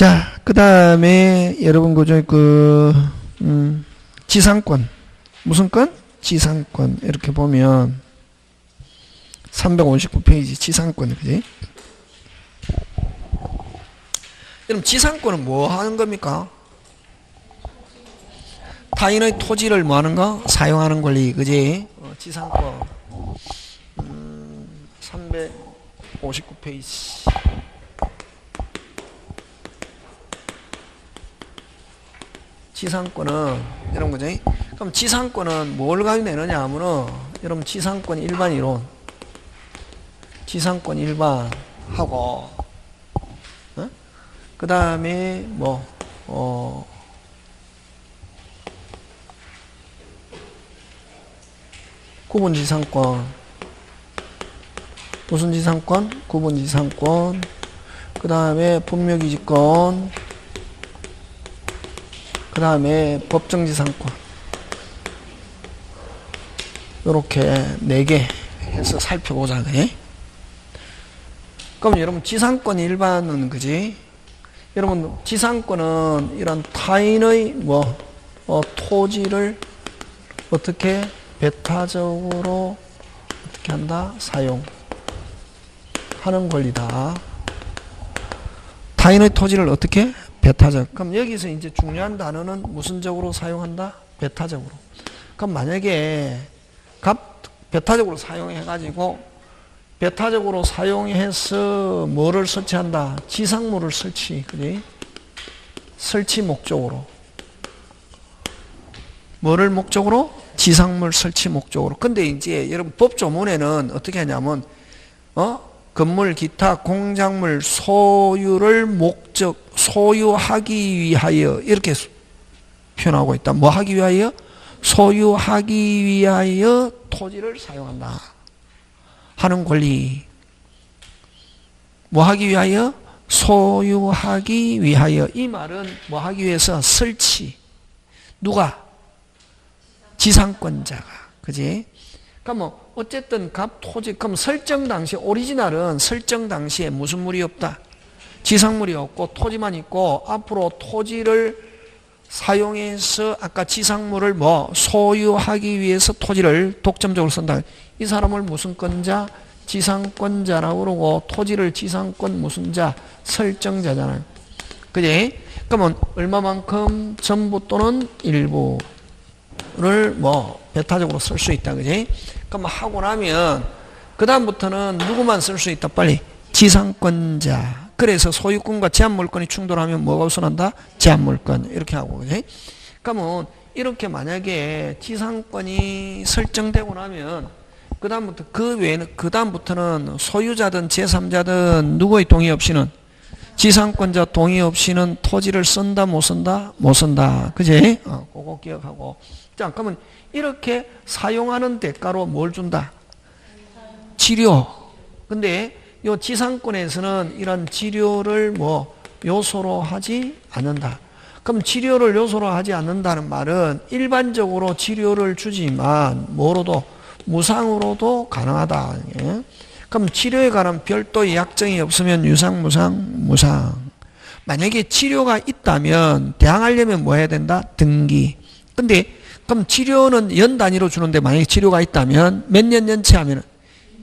자, 그 다음에 여러분 그저 지상권. 무슨 권? 지상권. 이렇게 보면 359페이지 지상권, 그지? 그럼 지상권은 뭐 하는 겁니까? 타인의 토지를 뭐 하는 거? 사용하는 권리, 그지? 지상권. 359페이지. 지상권은, 여러분, 그지? 그럼 지상권은 뭘 가지고 내느냐 하면은, 여러분, 지상권 일반 이론. 지상권 일반 하고, 그 다음에, 구분지상권. 무슨 지상권? 구분지상권. 그 다음에 분묘기지권. 그 다음에 법정지상권. 요렇게 4개 해서 살펴보자. 그래? 그럼 여러분 지상권 일반은 그지? 여러분 지상권은 이런 타인의 토지를 어떻게 배타적으로 어떻게 한다? 사용하는 권리다. 타인의 토지를 어떻게? 배타적. 그럼 여기서 이제 중요한 단어는 무슨적으로 사용한다? 배타적으로. 그럼 만약에 배타적으로 사용해가지고 배타적으로 사용해서 뭐를 설치한다? 지상물을 설치. 그지? 설치 목적으로. 뭐를 목적으로? 지상물 설치 목적으로. 근데 이제 여러분 법조문에는 어떻게 하냐면 건물, 기타, 공작물 소유를 소유하기 위하여 이렇게 표현하고 있다. 뭐 하기 위하여? 소유하기 위하여 토지를 사용한다 하는 권리. 뭐 하기 위하여? 소유하기 위하여. 이 말은 뭐 하기 위해서? 설치. 누가? 지상권자가. 그지? 그럼 어쨌든 토지, 그럼 설정 당시, 오리지널은 설정 당시에 무슨 물이 없다? 지상물이 없고 토지만 있고, 앞으로 토지를 사용해서 아까 지상물을 소유하기 위해서 토지를 독점적으로 쓴다. 이 사람을 무슨 권자? 지상권자라고 그러고, 토지를 지상권 무슨 자? 설정자잖아요. 그지? 그러면 얼마만큼? 전부 또는 일부를 배타적으로 쓸 수 있다. 그지? 그럼 하고 나면 그 다음부터는 누구만 쓸 수 있다? 빨리. 지상권자. 그래서 소유권과 제한물권이 충돌하면 뭐가 우선한다? 제한물권. 이렇게 하고. 그지? 그러면 이렇게 만약에 지상권이 설정되고 나면 그 다음부터는 소유자든 제3자든 누구의 동의 없이는, 지상권자 동의 없이는 토지를 쓴다 못 쓴다? 못 쓴다. 그지? 그거 기억하고. 자, 그러면 이렇게 사용하는 대가로 뭘 준다? 치료. 근데 요 지상권에서는 이런 치료를 요소로 하지 않는다. 그럼 치료를 요소로 하지 않는다는 말은 일반적으로 치료를 주지만 뭐로도? 무상으로도 가능하다. 예? 그럼 치료에 관한 별도의 약정이 없으면 유상, 무상. 만약에 치료가 있다면 대항하려면 뭐 해야 된다? 등기. 근데 그럼 치료는 연 단위로 주는데 만약에 치료가 있다면 몇 년 연체하면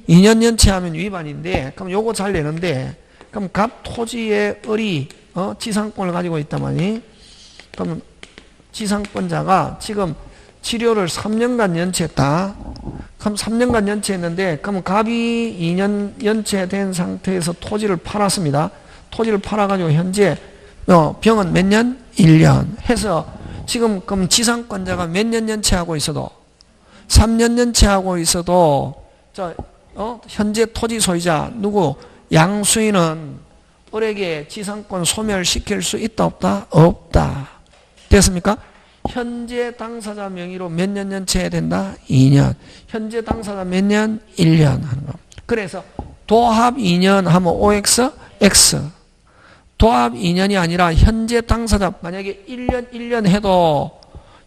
2년 연체하면 위반인데, 그럼 요거 잘 내는데, 그럼 갑 토지의 을이 지상권을 가지고 있다마니, 그럼 지상권자가 지금 치료를 3년간 연체했다. 그럼 3년간 연체했는데, 그럼 갑이 2년 연체된 상태에서 토지를 팔았습니다. 토지를 팔아가지고 현재 병은 몇 년? 1년 해서 지금 그럼 지상권자가 몇 년 연체하고 있어도 3년 연체하고 있어도 현재 토지 소유자 누구? 양수인은 을에게 지상권 소멸시킬 수 있다 없다? 없다. 됐습니까? 현재 당사자 명의로 몇 년 연체해야 된다? 2년. 현재 당사자 몇 년? 1년 하는 거. 그래서 도합 2년 하면 OX, X. 도합 2년이 아니라 현재 당사자, 만약에 1년 해도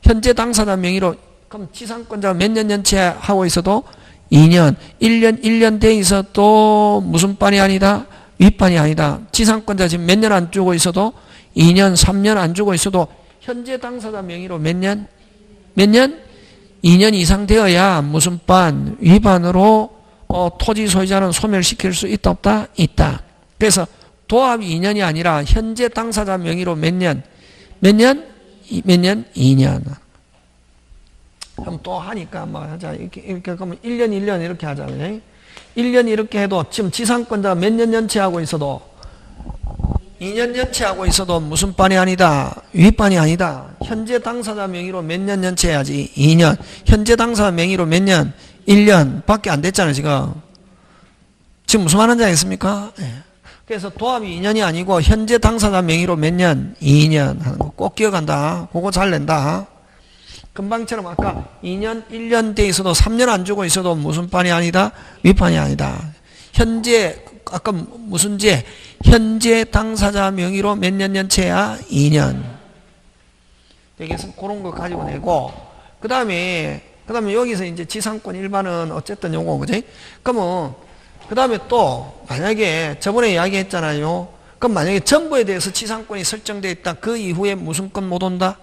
현재 당사자 명의로, 그럼 지상권자가 몇 년 연체하고 있어도 2년, 1년 돼 있어도 무슨 반이 아니다? 윗반이 아니다. 지상권자 지금 몇 년 안 주고 있어도 2년, 3년 안 주고 있어도 현재 당사자 명의로 몇 년? 몇 년? 2년 이상 되어야 무슨 반? 위반으로 토지 소유자는 소멸시킬 수 있다 없다? 있다. 그래서 도합이 2년이 아니라 현재 당사자 명의로 몇 년? 몇 년? 몇 년? 2년. 그럼 또 하니까 뭐 하자. 이렇게 그러면 1년 1년 이렇게 하자. 1년 이렇게 해도 지금 지상권자가 몇 년 연체하고 있어도 2년 연체하고 있어도 무슨 반이 아니다. 윗반이 아니다. 현재 당사자 명의로 몇 년 연체해야지. 2년. 현재 당사자 명의로 몇 년? 1년 밖에 안 됐잖아요, 지금. 지금 무슨 말인지 알겠습니까? 예. 그래서 도합이 2년이 아니고 현재 당사자 명의로 몇 년? 2년 하는 거 꼭 기억한다. 그거 잘 낸다. 금방처럼 아까 2년, 1년 돼 있어도 3년 안 주고 있어도 무슨 반이 아니다? 윗반이 아니다. 현재, 아까 무슨 제? 현재 당사자 명의로 몇 년 연체야? 2년. 여기서 그런 거 가지고 내고, 그 다음에 여기서 이제 지상권 일반은 어쨌든 요거, 그지? 그러면, 그 다음에 또, 만약에 저번에 이야기 했잖아요. 그럼 만약에 전부에 대해서 지상권이 설정되어 있다. 그 이후에 무슨 건 못 온다?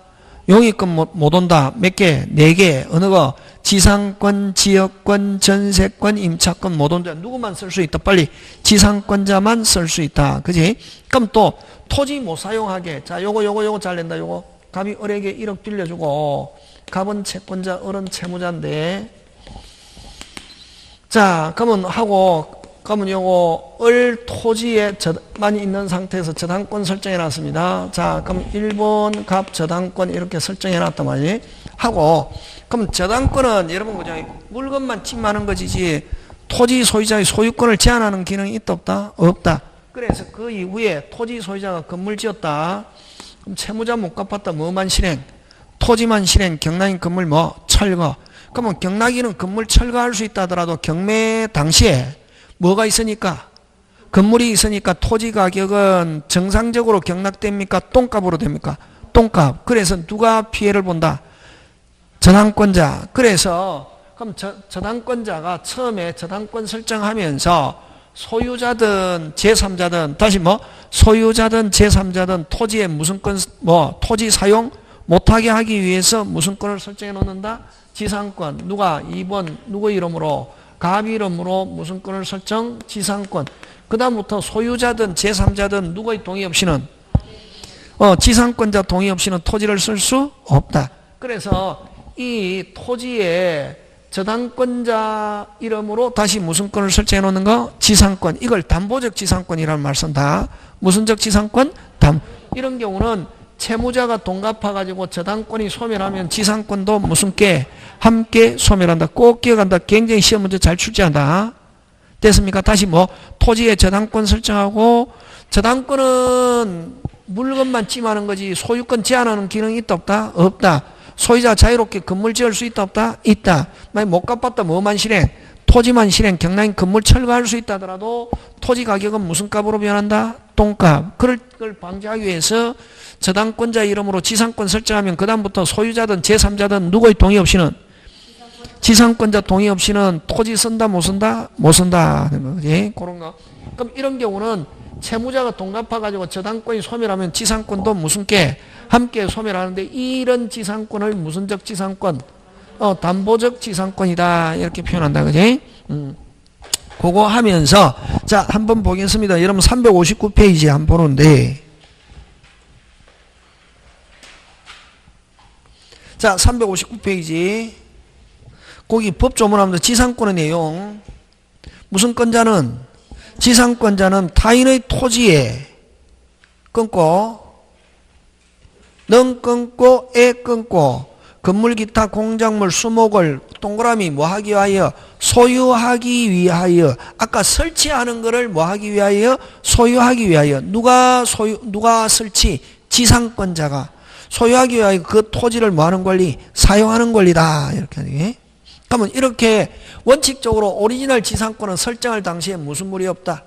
용의권 못 온다. 몇 개? 4개. 어느 거? 지상권, 지역권, 전세권, 임차권 못 온다. 누구만 쓸 수 있다. 빨리. 지상권자만 쓸 수 있다. 그지? 그럼 또 토지 못 사용하게. 자, 요거 잘 낸다. 요거. 갑이 을에게 1억 빌려주고 갑은 채권자, 을은 채무자인데. 자, 그러면 요거 을 토지에 많이 있는 상태에서 저당권 설정해 놨습니다. 자, 그럼 1번 갑 저당권 이렇게 설정해 놨단 말이에요. 하고, 그럼 저당권은 여러분 그냥 물건만 침하는 것이지 토지 소유자의 소유권을 제한하는 기능이 있다 없다? 없다. 그래서 그 이후에 토지 소유자가 건물 지었다. 그럼 채무자 못 갚았다. 뭐만 실행? 토지만 실행. 경락인 건물 뭐? 철거. 그러면 경락인은 건물 철거할 수 있다 하더라도 경매 당시에 뭐가 있으니까? 건물이 있으니까 토지 가격은 정상적으로 경락됩니까? 똥값으로 됩니까? 똥값. 그래서 누가 피해를 본다? 저당권자. 그래서 그럼 저당권자가 처음에 저당권 설정하면서 소유자든 제3자든 다시 뭐 소유자든 제3자든 토지에 무슨 건 토지 사용 못하게 하기 위해서 무슨 건을 설정해 놓는다? 지상권. 누가 2번 누구 이름으로? 갑 이름으로 무슨 건을 설정? 지상권. 그 다음부터 소유자든 제3자든 누구의 동의 없이는 지상권자 동의 없이는 토지를 쓸 수 없다. 그래서 이 토지에 저당권자 이름으로 다시 무슨 건을 설정해 놓는 거? 지상권. 이걸 담보적 지상권이라는 말 쓴다. 무슨적 지상권? 이런 경우는 채무자가 돈 갚아가지고 저당권이 소멸하면 지상권도 무슨 게? 함께 소멸한다. 꼭 기억한다. 굉장히 시험 문제 잘 출제한다. 됐습니까? 다시 토지에 저당권 설정하고 저당권은 물건만 찜하는 거지 소유권 제한하는 기능이 있다 없다? 없다. 소유자가 자유롭게 건물 지을 수 있다 없다? 있다. 만약 못 갚았다 뭐만 실행? 토지만 실행. 경락인 건물 철거할 수 있다 하더라도 토지 가격은 무슨 값으로 변한다? 똥값. 그걸 방지하기 위해서 저당권자 이름으로 지상권 설정하면 그 다음부터 소유자든 제3자든 누구의 동의 없이는 지상권자 동의 없이는 토지 쓴다 못 쓴다? 못 쓴다. 그지? 그런 거. 그럼 이런 경우는 채무자가 돈 갚아가지고 저당권이 소멸하면 지상권도 무슨 게? 함께 소멸하는데 이런 지상권을 무슨적 지상권? 담보적 지상권이다. 이렇게 표현한다. 그지? 그거 하면서 자, 한번 보겠습니다. 여러분 359페이지 한번 보는데 자, 359페이지. 거기 법조문하면서 지상권의 내용. 무슨 권자는? 지상권자는 타인의 토지에 끊고, 능 끊고, 애 끊고, 건물 기타 공작물 수목을 동그라미 뭐 하기 위하여? 소유하기 위하여. 아까 설치하는 거를 뭐 하기 위하여? 소유하기 위하여. 누가 설치? 지상권자가. 소유하기 위하여 그 토지를 뭐 하는 권리? 사용하는 권리다. 이렇게 하는. 그러면 이렇게 원칙적으로 오리지널 지상권은 설정할 당시에 무슨 물이 없다?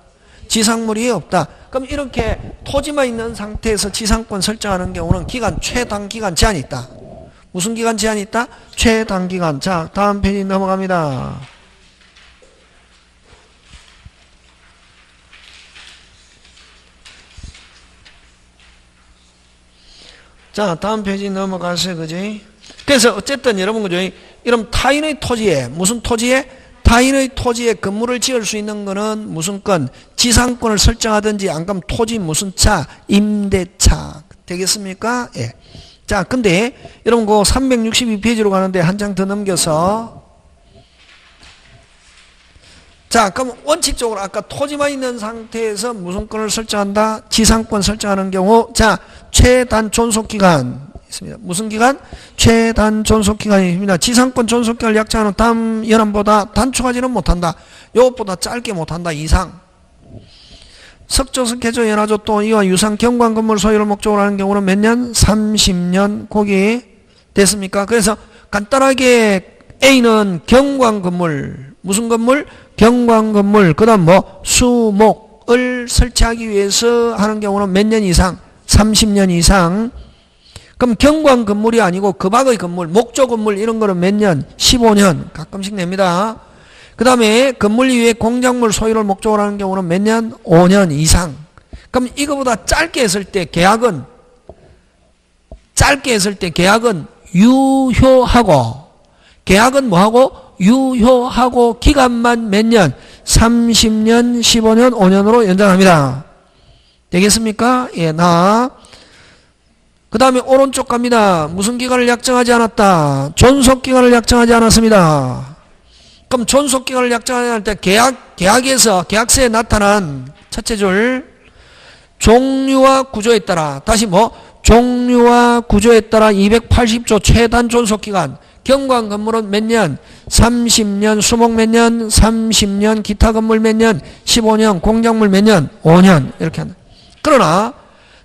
지상물이 없다. 그럼 이렇게 토지만 있는 상태에서 지상권 설정하는 경우는 최단기간 제한이 있다. 무슨 기간 제한이 있다? 최단기간. 자, 다음 페이지 넘어갑니다. 자, 다음 페이지 넘어가세요. 그지? 그래서 어쨌든 여러분, 그죠? 이런 타인의 토지에, 무슨 토지에? 타인의 토지에 건물을 지을 수 있는 거는 무슨 건? 지상권을 설정하든지, 안 그러면 토지 무슨 차? 임대차. 되겠습니까? 예. 자, 근데 여러분, 그 362페이지로 가는데 한 장 더 넘겨서. 자, 그럼 원칙적으로 아까 토지만 있는 상태에서 무슨 권을 설정한다? 지상권 설정하는 경우, 자, 최단 존속기간 있습니다. 무슨 기간? 최단 존속기간이 있습니다. 지상권 존속기간을 약정하는 다음 연함보다 단축하지는 못한다. 요것보다 짧게 못한다. 이상. 석조석 개조 연화조 또 이와 유상 경관 건물 소유를 목적으로 하는 경우는 몇 년? 30년. 거기 됐습니까? 그래서 간단하게 A는 경관 건물, 무슨 건물? 경관 건물, 그 다음 뭐? 수목을 설치하기 위해서 하는 경우는 몇 년 이상? 30년 이상. 그럼 경관 건물이 아니고 그 밖의 건물, 목조 건물 이런 거는 몇 년? 15년. 가끔씩 냅니다. 그 다음에 건물 이외에 공작물 소유를 목적으로 하는 경우는 몇 년? 5년 이상. 그럼 이거보다 짧게 했을 때 계약은 유효하고, 계약은 뭐하고? 유효하고 기간만 몇 년? 30년, 15년, 5년으로 연장합니다. 되겠습니까? 예, 그 다음에 오른쪽 갑니다. 무슨 기간을 약정하지 않았다? 존속기간을 약정하지 않았습니다. 그럼 존속기간을 약정하지 않을 때 계약에서, 계약서에 나타난 첫째 줄, 종류와 구조에 따라, 다시 뭐? 종류와 구조에 따라 280조 최단 존속기간. 경관 건물은 몇 년? 30년, 수목 몇 년? 30년, 기타 건물 몇 년? 15년, 공작물 몇 년? 5년. 이렇게 한다. 그러나,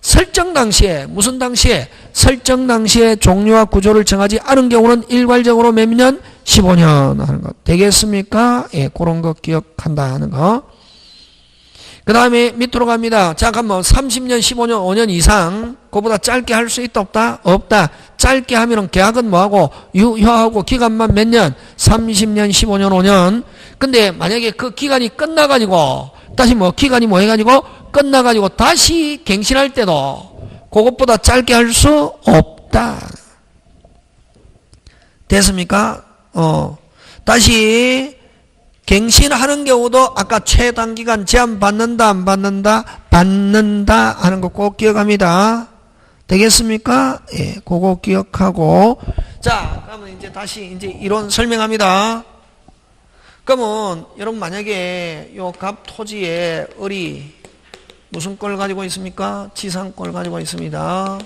설정 당시에, 무슨 당시에? 설정 당시에 종류와 구조를 정하지 않은 경우는 일괄적으로 몇 년? 15년 하는 거. 되겠습니까? 예, 그런 거 기억한다 하는 거. 그 다음에 밑으로 갑니다. 자, 그럼 30년, 15년, 5년 이상, 그보다 짧게 할 수 있다, 없다? 없다. 짧게 하면은 계약은 뭐하고? 유효하고 기간만 몇 년? 30년, 15년, 5년. 근데 만약에 그 기간이 끝나가지고, 다시 뭐, 기간이 뭐 해가지고, 끝나가지고 다시 갱신할 때도 그것보다 짧게 할 수 없다. 됐습니까? 다시 갱신하는 경우도 아까 최단기간 제한 받는다, 안 받는다? 받는다 하는 거 꼭 기억합니다. 되겠습니까? 예, 그거 기억하고. 자, 그러면 이제 다시 이제 이론 설명합니다. 그러면 여러분 만약에 요 갑 토지에 을이 무슨 꼴 가지고 있습니까? 지상권을 가지고 있습니다.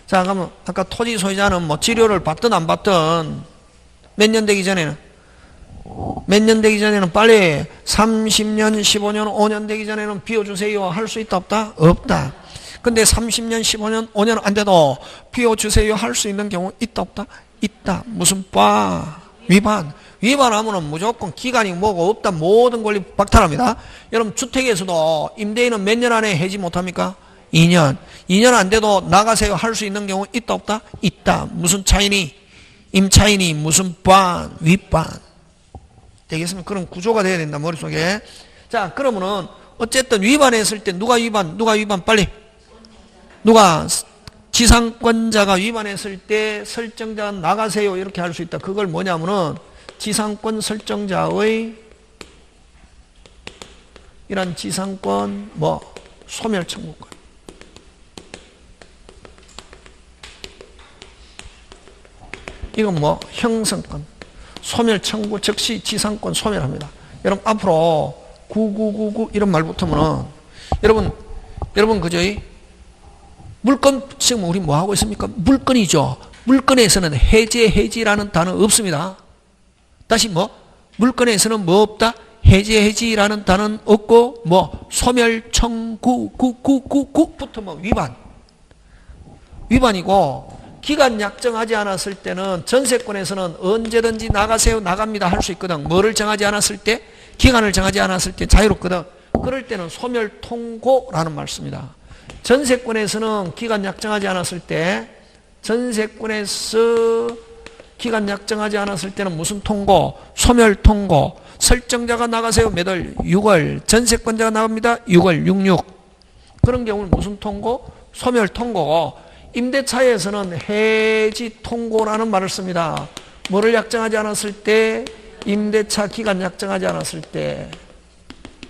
자, 그러면 아까 토지 소유자는 뭐 지료를 받든 안 받든 몇 년 되기 전에는 빨리 30년, 15년, 5년 되기 전에는 비워주세요 할 수 있다, 없다? 없다. 근데 30년, 15년, 5년 안 돼도 비워주세요 할 수 있는 경우 있다, 없다? 있다. 무슨 위반. 위반하면은 무조건 기간이 뭐고 없다, 모든 권리 박탈합니다. 여러분 주택에서도 임대인은 몇 년 안에 해지 못합니까? 2년. 2년 안 돼도 나가세요 할 수 있는 경우 있다, 없다? 있다. 무슨 차이니? 임차인이 무슨 위반. 되겠습니까? 그런 구조가 돼야 된다, 머릿속에. 자, 그러면은 어쨌든 위반했을 때 누가 위반 빨리. 누가? 지상권자가 위반했을 때 설정자가 나가세요 이렇게 할 수 있다. 그걸 뭐냐면은 지상권 설정자의 이런 지상권 소멸 청구권. 이건 형성권. 소멸 청구 즉시 지상권 소멸합니다. 여러분 앞으로 9999 이런 말 붙으면은 여러분 그죠? 물건 지금 우리 뭐 하고 있습니까? 물건이죠. 물건에서는 해지라는 단어 없습니다. 다시 물건에서는 뭐 없다? 해지라는 단어는 없고 소멸 청구 붙으면 위반이고 기간 약정하지 않았을 때는 전세권에서는 언제든지 나가세요 나갑니다 할 수 있거든. 뭐를 정하지 않았을 때? 기간을 정하지 않았을 때 자유롭거든. 그럴 때는 소멸 통고라는 말 씁니다. 전세권에서는 기간 약정하지 않았을 때 기간 약정하지 않았을 때는 무슨 통고? 소멸 통고. 설정자가 나가세요 몇 월? 6월. 전세권자가 나갑니다 6월 66. 그런 경우는 무슨 통고? 소멸 통고고. 임대차에서는 해지 통고라는 말을 씁니다. 뭐를 약정하지 않았을 때? 임대차 기간 약정하지 않았을 때.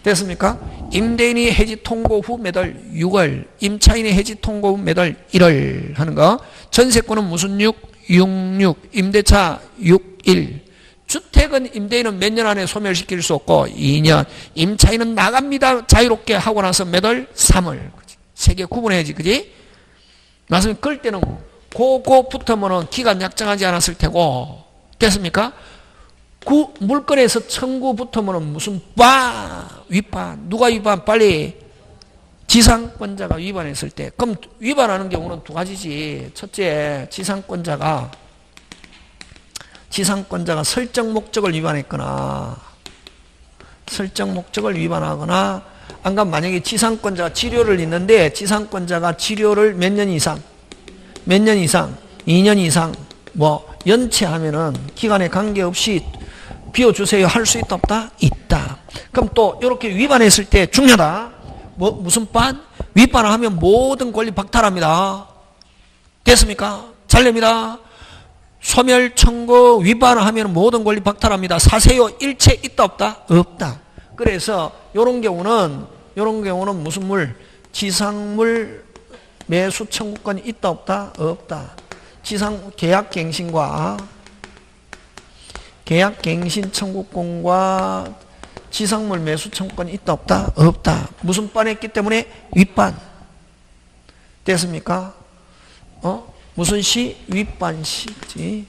됐습니까? 임대인이 해지 통고 후 매달 6월, 임차인이 해지 통고 후 매달 1월 하는 거. 전세권은 무슨 6? 66. 임대차 61. 주택은 임대인은 몇 년 안에 소멸시킬 수 없고 2년. 임차인은 나갑니다. 자유롭게 하고 나서 매달 3월. 세 개 구분해야지, 그지? 맞으면 그럴 때는 그거부터는 기간 약정하지 않았을 테고. 됐습니까? 물건에서 청구부터는 무슨 위반. 누가 위반? 빨리. 지상권자가 위반했을 때. 그럼 위반하는 경우는 두 가지지. 첫째, 지상권자가 설정 목적을 위반했거나, 설정 목적을 위반하거나, 안 그러면 만약에 지상권자가 치료를 있는데, 지상권자가 치료를 몇 년 이상, 2년 이상, 연체하면은 기간에 관계없이 비워주세요 할 수 있다, 없다? 있다. 그럼 또, 이렇게 위반했을 때 중요하다. 무슨 반? 위반을 하면 모든 권리 박탈합니다. 됐습니까? 잘 냅니다. 소멸 청구 위반을 하면 모든 권리 박탈합니다. 사세요 일체 있다, 없다? 없다. 그래서 요런 경우는 무슨 물? 지상물 매수 청구권이 있다, 없다? 없다. 계약갱신 청구권과 지상물 매수 청구권이 있다, 없다? 없다. 무슨 반했기 때문에? 윗반. 됐습니까? 무슨 시? 윗반시지.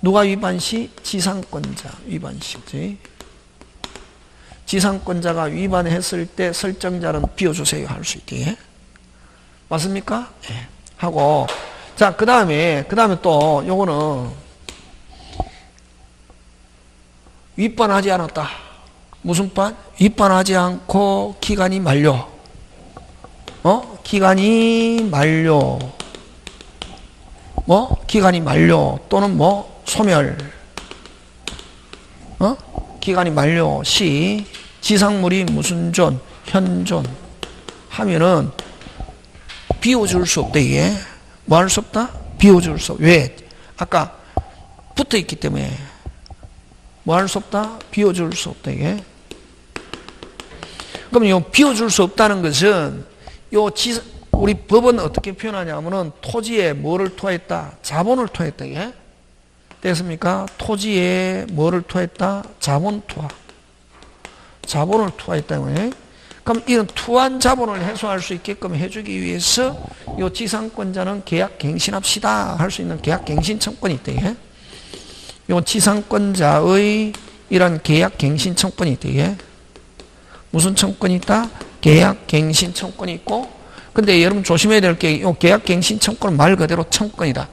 누가 위반시? 지상권자 위반시지. 지상권자가 위반했을 때 설정자는 비워주세요 할 수 있게. 맞습니까? 예. 하고, 자, 그 다음에 또 요거는 윗반하지 않았다. 무슨 반? 윗반하지 않고 기간이 만료. 기간이 만료. 기간이 만료 또는 소멸. 기간이 만료 시 지상물이 무슨 존, 현존 하면은 비워줄 수 없다, 이게. 뭐 할 수 없다? 비워줄 수 없다. 왜? 아까 붙어 있기 때문에. 뭐 할 수 없다? 비워줄 수 없다, 이게. 그럼 요 비워줄 수 없다는 것은 우리 법은 어떻게 표현하냐면은 토지에 뭐를 토했다? 자본을 토했다, 이게. 됐습니까? 토지에 뭐를 토했다? 자본 투하. 자본을 투하했다, 이게. 그럼 이런 투한 자본을 해소할 수 있게끔 해주기 위해서 요 지상권자는 계약 갱신합시다 할 수 있는 계약 갱신 청구권이 있다, 이게. 요 지상권자의 이런 계약 갱신 청구권이 있다, 이게. 무슨 청구권이 있다? 계약 갱신 청구권이 있고, 근데 여러분 조심해야 될 게, 요 계약 갱신 청구권은 말 그대로 청구권이다.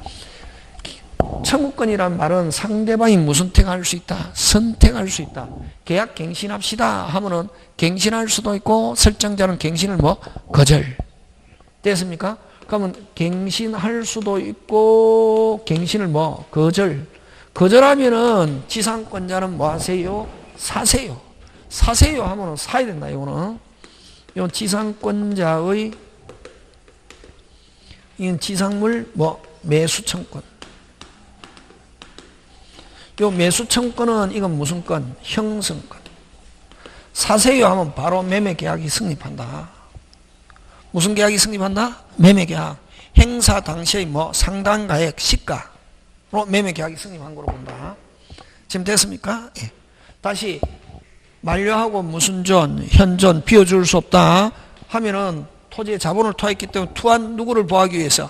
청구권이란 말은 상대방이 무슨 택할 수 있다? 선택할 수 있다. 계약 갱신합시다 하면은 갱신할 수도 있고, 설정자는 갱신을 거절. 됐습니까? 그러면 갱신할 수도 있고, 갱신을 거절. 거절하면은 지상권자는 뭐 하세요? 사세요. 사세요 하면은 사야 된다, 이거는. 이 지상권자의 이 지상물 매수청권. 요 매수청권은 이건 무슨 건? 형성권. 사세요 하면 바로 매매계약이 성립한다. 무슨 계약이 성립한다? 매매계약. 행사 당시의 상당가액 시가로 매매계약이 성립한 거로 본다. 지금 됐습니까? 예. 다시 만료하고 무슨 존, 현존 비워줄 수 없다 하면은 토지에 자본을 투하했기 때문에 투한 누구를 보호하기 위해서?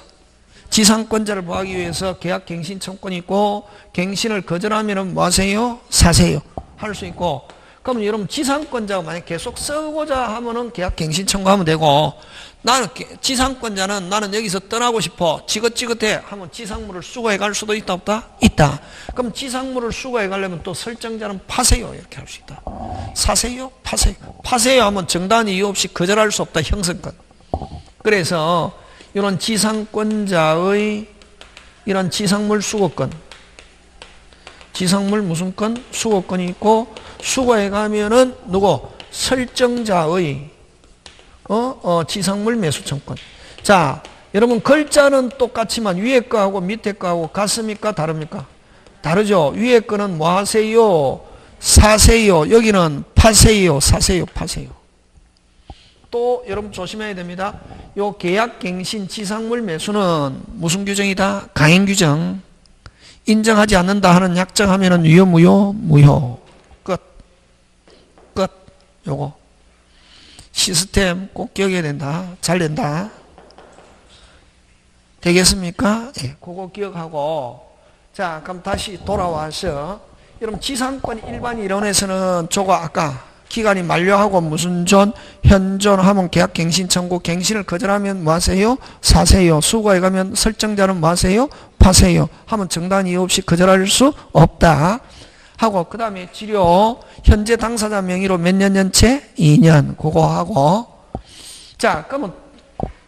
지상권자를 보호하기 위해서 계약 갱신 청구권이 있고, 갱신을 거절하면은 뭐 하세요? 사세요 할 수 있고. 그러면 여러분 지상권자가 만약 계속 쓰고자 하면은 계약 갱신 청구하면 되고, 나는 지상권자는 나는 여기서 떠나고 싶어 지긋지긋해 하면 지상물을 수거해 갈 수도 있다, 없다? 있다. 그럼 지상물을 수거해 가려면 또 설정자는 파세요 이렇게 할 수 있다. 사세요? 파세요. 파세요 하면 정당한 이유 없이 거절할 수 없다. 형성권. 그래서 이런 지상권자의 이런 지상물 수거권, 지상물 무슨 건? 수거권이 있고, 수거해 가면은 누구? 설정자의 지상물 매수청권. 자, 여러분 글자는 똑같지만 위에 거하고 밑에 거하고 같습니까? 다릅니까? 다르죠. 위에 거는 뭐 하세요? 사세요. 여기는 파세요. 사세요. 파세요. 또 여러분 조심해야 됩니다. 요 계약갱신 지상물 매수는 무슨 규정이다? 강행 규정. 인정하지 않는다 하는 약정하면은 유효 무효? 무효. 끝. 끝. 요거 시스템 꼭 기억해야 된다. 잘 된다. 되겠습니까? 예, 그거 기억하고. 자, 그럼 다시 돌아와서 여러분 지상권 일반 이론에서는 저거 아까 기간이 만료하고 무슨 존, 현존 하면 계약갱신 청구, 갱신을 거절하면 뭐 하세요? 사세요. 수거해 가면 설정자는 뭐 하세요? 파세요. 하면 정당 이유 없이 거절할 수 없다. 하고 그 다음에 치료 현재 당사자 명의로 몇 년 연체? 2년. 그거 하고. 자, 그러면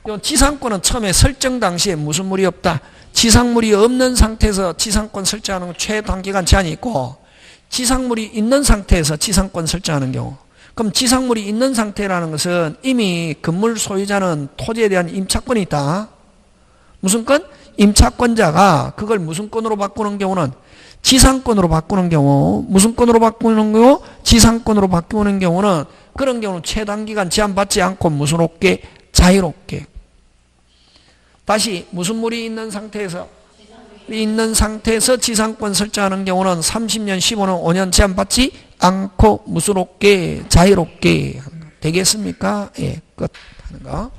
요 지상권은 처음에 설정 당시에 무슨 물이 없다? 지상물이 없는 상태에서 지상권 설정하는 건 최단기간 제한이 있고, 지상물이 있는 상태에서 지상권 설정하는 경우. 그럼 지상물이 있는 상태라는 것은 이미 건물 소유자는 토지에 대한 임차권이 있다. 무슨 건? 임차권자가 그걸 무슨 권으로 바꾸는 경우는 지상권으로 바꾸는 경우. 무슨 권으로 바꾸는 경우? 지상권으로 바꾸는 경우는 그런 경우는 최단기간 제한받지 않고 무슨 없게? 자유롭게. 다시 무슨 물이 있는 상태에서 지상권 설정하는 경우는 30년, 15년, 5년 제한받지 않고 무슨 없게? 자유롭게. 되겠습니까? 예, 끝 하는 거.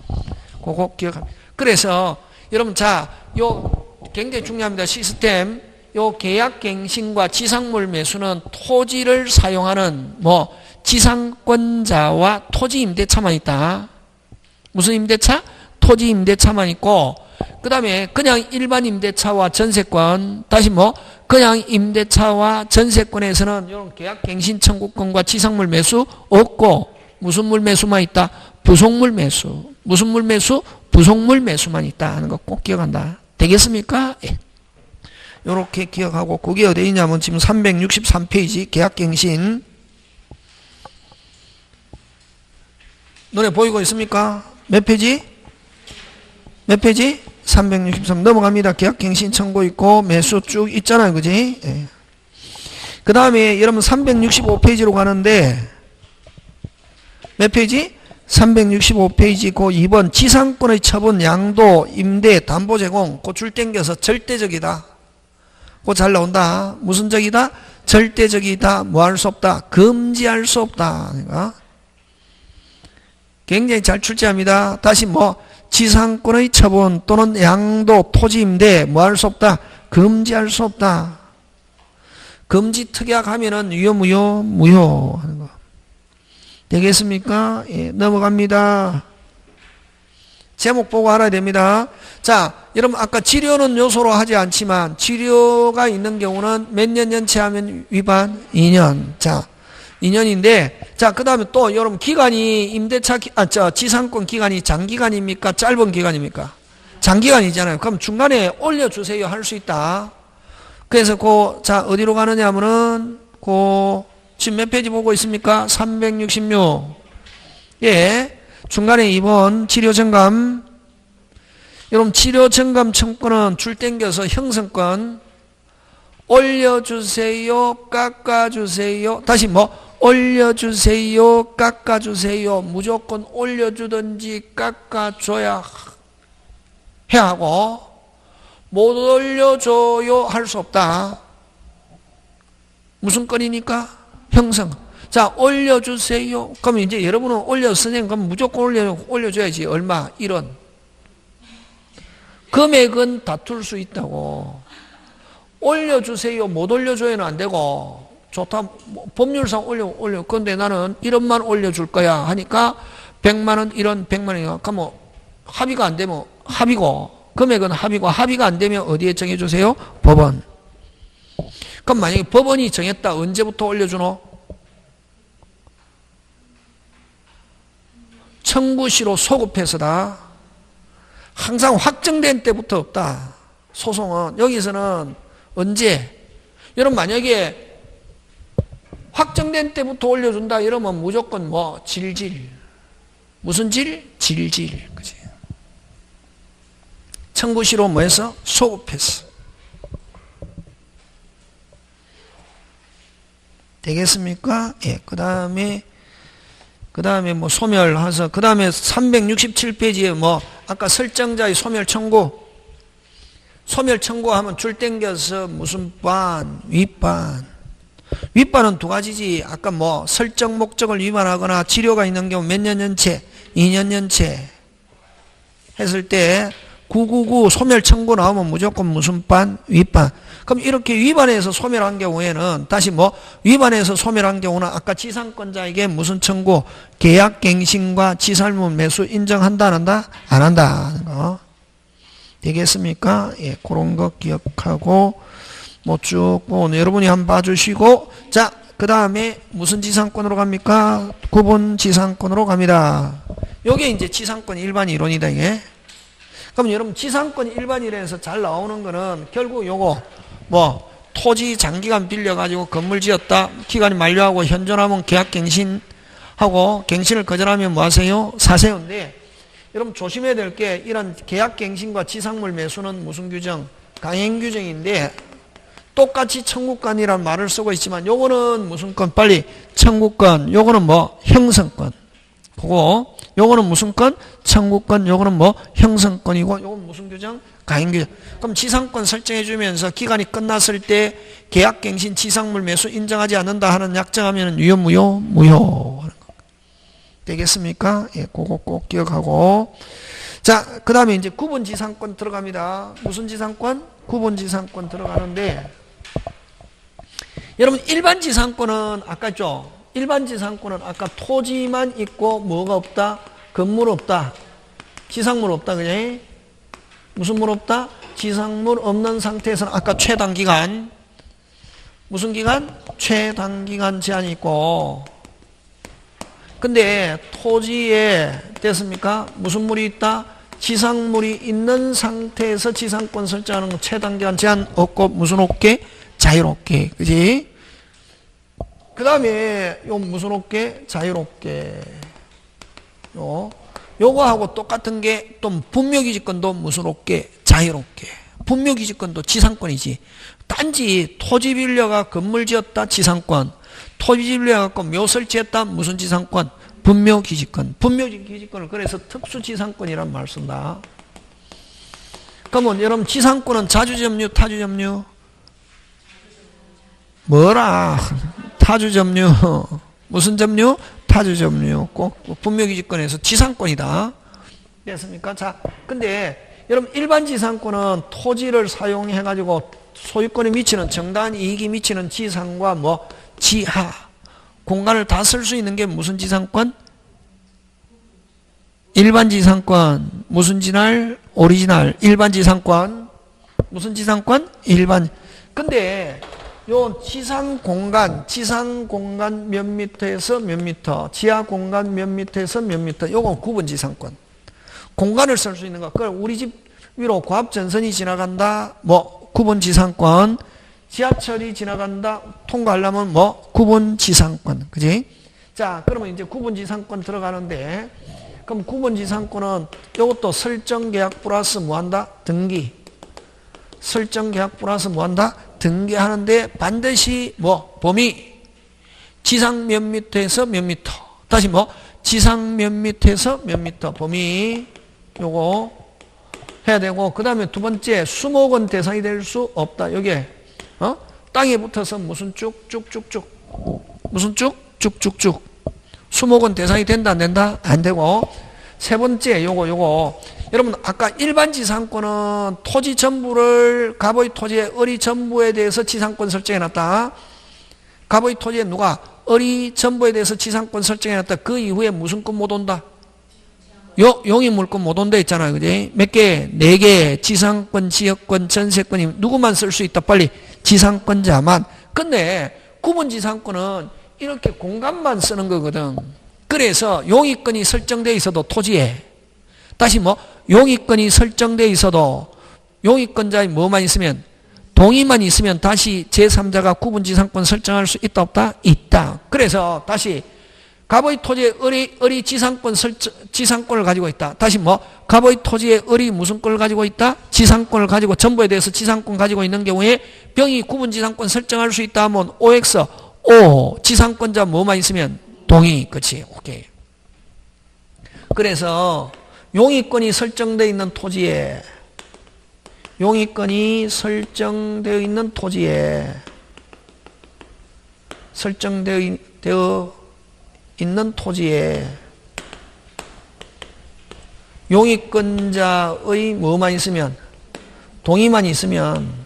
그거 기억합니다. 그래서 여러분 자, 요 굉장히 중요합니다. 시스템. 요 계약갱신과 지상물 매수는 토지를 사용하는 뭐 지상권자와 토지 임대차만 있다. 무슨 임대차? 토지 임대차만 있고, 그 다음에 그냥 일반 임대차와 전세권, 다시 뭐 그냥 임대차와 전세권에서는 이런 계약갱신 청구권과 지상물 매수 없고, 무슨 물 매수만 있다? 부속물 매수. 무슨 물 매수? 부속물 매수만 있다 하는 거 꼭 기억한다. 되겠습니까? 예. 요렇게 기억하고, 그게 어디 있냐면 지금 363페이지 계약갱신. 눈에 보이고 있습니까? 몇 페이지? 몇 페이지? 363 넘어갑니다. 계약갱신 청구 있고 매수 쭉 있잖아요. 그지? 예. 그 다음에 여러분 365페이지로 가는데 몇 페이지? 365페이지 그 2번 지상권의 처분, 양도, 임대, 담보 제공 그 줄 땡겨서 절대적이다. 그거 잘 나온다. 무슨 적이다? 절대적이다. 뭐 할 수 없다? 금지할 수 없다. 그러니까 굉장히 잘 출제합니다. 다시 뭐 지상권의 처분 또는 양도, 토지 임대 뭐 할 수 없다? 금지할 수 없다. 금지 특약 하면은 유효 무효? 무효 하는 거. 되겠습니까? 예, 넘어갑니다. 제목 보고 알아야 됩니다. 자, 여러분 아까 치료는 요소로 하지 않지만 치료가 있는 경우는 몇 년 연체하면 위반? 2년. 자, 2년인데, 자, 그 다음에 또 여러분 기간이 임대차, 지상권 기간이 장기간입니까? 짧은 기간입니까? 장기간이잖아요. 그럼 중간에 올려주세요 할 수 있다. 그래서 자, 어디로 가느냐 하면은, 지금 몇 페이지 보고 있습니까? 366. 예. 중간에 2번 치료정감. 여러분 치료정감 청구는 줄 땡겨서 형성권. 올려주세요, 깎아주세요. 다시 뭐? 올려주세요, 깎아주세요. 무조건 올려주든지 깎아줘야 해야 하고, 못 올려줘요 할 수 없다. 무슨 건이니까? 형성. 자, 올려주세요. 그럼 이제 여러분은 올렸으니 그럼 무조건 올려줘야지. 얼마? 1원. 금액은 다툴 수 있다고. 올려주세요. 못 올려줘야는 안 되고. 좋다. 법률상 올려. 근데 나는 1원만 올려줄 거야. 하니까 100만원, 1원, 100만원이야. 그럼 뭐 합의가 안 되면 합의고, 금액은 합의고, 합의가 안 되면 어디에 정해주세요? 법원. 그럼 만약에 법원이 정했다. 언제부터 올려주노? 청구시로 소급해서다. 항상 확정된 때부터 없다. 소송은. 여기서는 언제? 여러분 만약에 확정된 때부터 올려준다 이러면 무조건 뭐 질질. 무슨 질? 질질. 그지? 청구시로 뭐해서? 소급했어. 되겠습니까? 예, 그 다음에 뭐 소멸해서, 그 다음에 367페이지에 뭐, 아까 설정자의 소멸 청구. 소멸 청구하면 줄 땡겨서 무슨 반, 윗반. 윗반은 두 가지지. 아까 뭐, 설정 목적을 위반하거나 치료가 있는 경우 몇 년 연체, 2년 연체 했을 때, 999 소멸 청구 나오면 무조건 무슨 반, 윗반. 그럼 이렇게 위반해서 소멸한 경우에는 다시 뭐 위반해서 소멸한 경우는 아까 지상권자에게 무슨 청구? 계약갱신과 지살물 매수 인정한다 안 한다? 안 한다. 되겠습니까? 예, 그런 거 기억하고 뭐 쭉 여러분이 한번 봐주시고, 자, 그 다음에 무슨 지상권으로 갑니까? 구분 지상권으로 갑니다. 요게 이제 지상권 일반 이론이다 이게. 그럼 여러분 지상권 일반 이론에서 잘 나오는 거는 결국 요거 뭐 토지 장기간 빌려가지고 건물 지었다, 기간이 만료하고 현존하면 계약갱신하고, 갱신을 거절하면 뭐 하세요? 사세요인데, 여러분 조심해야 될 게 이런 계약갱신과 지상물 매수는 무슨 규정? 강행규정인데, 똑같이 청구권이라는 말을 쓰고 있지만 요거는 무슨 권? 빨리 청구권, 요거는 뭐 형성권. 그거 요거는 무슨 권? 청구권. 요거는 뭐 형성권이고, 요건 무슨 규정? 강행규정. 그럼 지상권 설정해 주면서 기간이 끝났을 때 계약갱신 지상물 매수 인정하지 않는다 하는 약정하면 유효 무효? 무효 하는 거. 되겠습니까? 예, 그거 꼭 기억하고. 자, 그 다음에 이제 구분 지상권 들어갑니다. 무슨 지상권? 구분 지상권 들어가는데, 여러분 일반 지상권은 아까 있죠? 일반 지상권은 아까 토지만 있고 뭐가 없다? 건물 없다. 지상물 없다. 그냥 무슨 물 없다? 지상물 없는 상태에서는 아까 최단기간, 무슨 기간? 최단기간 제한이 있고, 근데 토지에 됐습니까? 무슨 물이 있다? 지상물이 있는 상태에서 지상권 설정하는 거 최단기간 제한 없고 무슨 없게? 자유롭게. 그지? 그 다음에 요 무슨 없게? 자유롭게. 요거하고 똑같은 게 또 분묘기지권도 무슨 없게? 자유롭게. 분묘기지권도 지상권이지. 단지 토지 빌려가 건물 지었다 지상권, 토지 빌려갖고 묘 설치했다 무슨 지상권? 분묘기지권. 분묘기지권을 그래서 특수지상권이란 말을 쓴다. 그러면 여러분 지상권은 자주점유 타주점유? 뭐라? 타주점유. 무슨 점유? 타주점유. 꼭 분묘기지권에서 지상권이다. 됐습니까? 자, 근데 여러분 일반 지상권은 토지를 사용해 가지고 소유권이 미치는 정당한 이익이 미치는 지상과 뭐 지하 공간을 다 쓸 수 있는 게 무슨 지상권? 일반 지상권. 무슨 진할? 오리지널. 일반 지상권. 무슨 지상권? 일반. 근데 요 지상 공간 몇 미터에서 몇 미터, 지하 공간 몇 미터에서 몇 미터, 요건 구분 지상권. 공간을 쓸 수 있는 거. 그걸 우리 집 위로 고압전선이 지나간다, 뭐 구분 지상권. 지하철이 지나간다, 통과하려면 뭐 구분 지상권. 그지? 자, 그러면 이제 구분 지상권 들어가는데, 그럼 구분 지상권은 요것도 설정 계약 플러스 뭐 한다? 등기. 설정 계약 플러스 뭐 한다? 등기하는데 반드시 뭐 범위 지상 몇 미터에서 몇 미터, 다시 뭐 지상 몇 미터에서 몇 미터 범위 요거 해야 되고, 그 다음에 두 번째 수목원 대상이 될 수 없다. 요게 땅에 붙어서 무슨 쭉쭉쭉쭉 무슨 쭉쭉쭉쭉 수목원 대상이 된다 안 된다? 안 되고, 세 번째 요거 여러분 아까 일반 지상권은 토지 전부를 갑의 토지의 을이 전부에 대해서 지상권 설정해 놨다. 갑의 토지에 누가 을이 전부에 대해서 지상권 설정해 놨다. 그 이후에 무슨 권 못 온다? 용의 물권 못 온다 했잖아요. 그지? 몇 개? 4개. 지상권, 지역권, 전세권이 누구만 쓸 수 있다. 빨리 지상권자만. 근데 구분 지상권은 이렇게 공간만 쓰는 거거든. 그래서 용의권이 설정되어 있어도 토지에, 다시 뭐 용의권이 설정되어 있어도 용의권자의 뭐만 있으면, 동의만 있으면 다시 제3자가 구분지상권 설정할 수 있다 없다? 있다. 그래서 다시 갑의 토지에 을이 지상권을 가지고 있다. 다시 뭐? 갑의 토지에 을이 무슨 권을 가지고 있다? 지상권을 가지고 전부에 대해서 지상권 가지고 있는 경우에 병이 구분 지상권 설정할 수 있다 하면 OX, O, 지상권자 뭐만 있으면 동의. 그치? 오케이. 그래서 용의권이 설정되어 있는 토지에 설정되어 있는 토지에 용의권자의 뭐만 있으면 동의만 있으면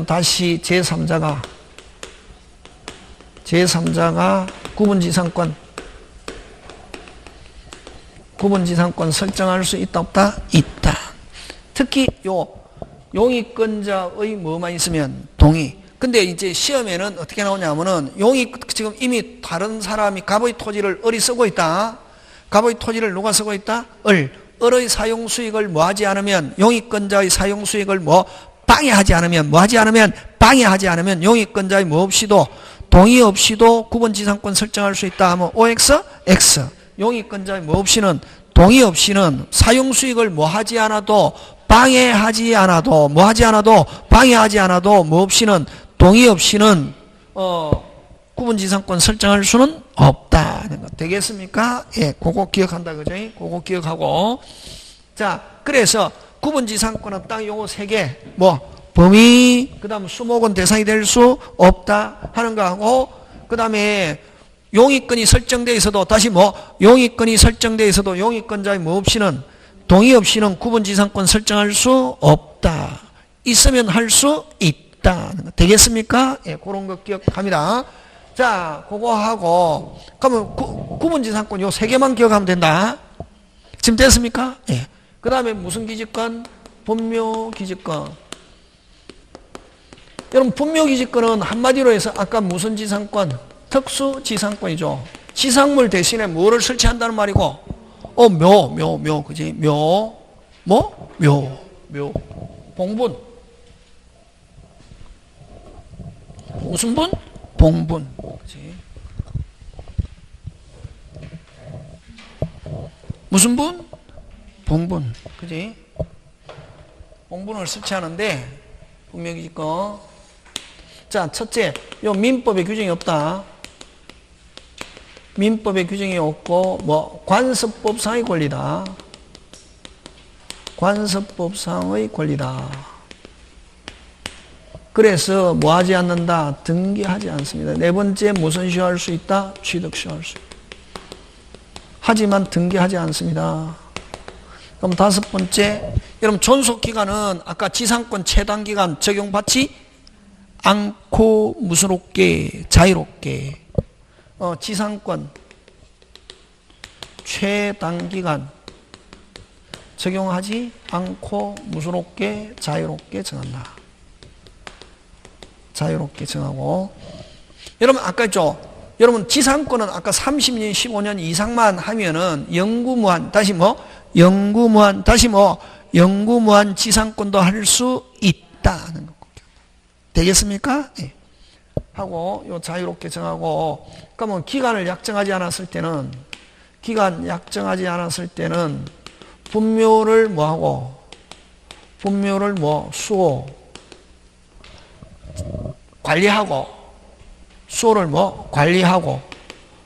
다시 제3자가 구분지상권 설정할 수 있다 없다? 있다. 특히 용의권자의 뭐만 있으면 동의. 근데 이제 시험에는 어떻게 나오냐면은 지금 이미 다른 사람이 갑의 토지를 을이 쓰고 있다. 갑의 토지를 누가 쓰고 있다? 을의 사용 수익을 뭐 하지 않으면 용의권자의 사용 수익을 방해하지 않으면 방해하지 않으면 용의권자의 뭐 없이도 동의 없이도 구분지상권 설정할 수 있다 하면 OX, X. 용의권자의 뭐 없이는 동의 없이는 사용 수익을 뭐 하지 않아도 방해하지 않아도 뭐 없이는 동의 없이는 구분지상권 설정할 수는 없다. 되겠습니까? 예, 그거 기억한다, 그죠? 그거 기억하고. 자, 그래서 구분지상권은 딱 요거 3개, 범위, 그 다음 수목은 대상이 될 수 없다 하는 거 하고, 그 다음에 용의권이 설정되어 있어도, 다시 용의권이 설정되어 있어도 용의권자의 뭐 없이는, 동의 없이는 구분지상권 설정할 수 없다. 있으면 할 수 있다. 되겠습니까? 예, 그런 거 기억합니다. 자, 그거 하고, 그러면 구분지상권 요 3개만 기억하면 된다. 지금 됐습니까? 예. 그 다음에 무슨 기지권? 분묘기지권. 여러분, 분묘기지권은 한마디로 해서 아까 무슨 지상권? 특수지상권이죠. 지상물 대신에 뭐를 설치한다는 말이고, 그지? 봉분. 무슨 분? 봉분. 그지? 무슨 분? 봉분. 그지? 봉분을 설치하는데, 분묘기지권. 자, 첫째, 요 민법에 규정이 없다. 민법에 규정이 없고, 관습법상의 권리다. 관습법상의 권리다. 그래서 뭐 하지 않는다? 등기하지 않습니다. 네 번째, 무슨 시효할 수 있다? 취득시효할 수 있다. 하지만 등기하지 않습니다. 그럼 5번째, 여러분 존속기간은 아까 지상권 최단기간 적용받지 않고 무슨롭게 자유롭게 지상권 최단기간 적용하지 않고 무슨롭게 자유롭게 정한다. 자유롭게 정하고. 여러분 아까 했죠. 여러분 지상권은 아까 30년 15년 이상만 하면은 영구무한 다시 영구무한 지상권도 할 수 있다는 거. 되겠습니까? 예. 하고 요 자유롭게 정하고. 그러면 기간을 약정하지 않았을 때는 분묘를 수호 관리하고 수호를 관리하고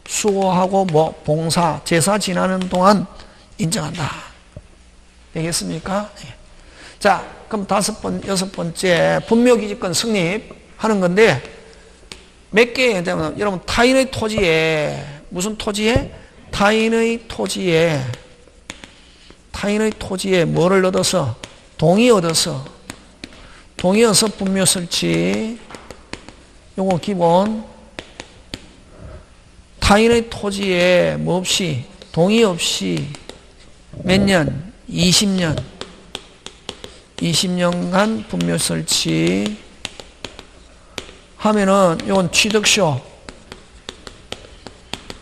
수호하고 봉사 제사 지나는 동안 인정한다. 되겠습니까? 예. 자, 그럼 6번째 분묘기지권 성립하는 건데 몇 개에 되면 여러분 타인의 토지에 무슨 토지에? 타인의 토지에 뭐를 얻어서? 동의 얻어서 분묘 설치. 요거 기본. 타인의 토지에 뭐 없이 동의 없이 몇 년? 20년간 분묘 설치 하면은 요건 취득시효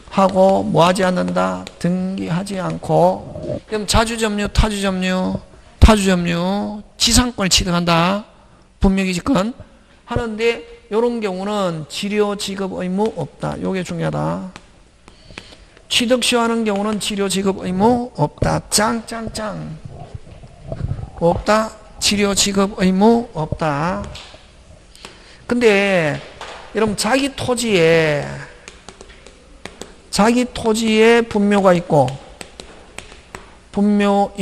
하고 뭐 하지 않는다? 등기하지 않고. 그럼 자주점유, 타주점유 지상권을 취득한다. 분묘기지권 하는데 이런 경우는 치료 지급 의무 없다. 요게 중요하다. 취득시효하는 경우는 치료 지급 의무 없다. 짱짱짱. 없다. 치료 지급 의무 없다. 근데 여러분 자기 토지에 분묘가 있고 분묘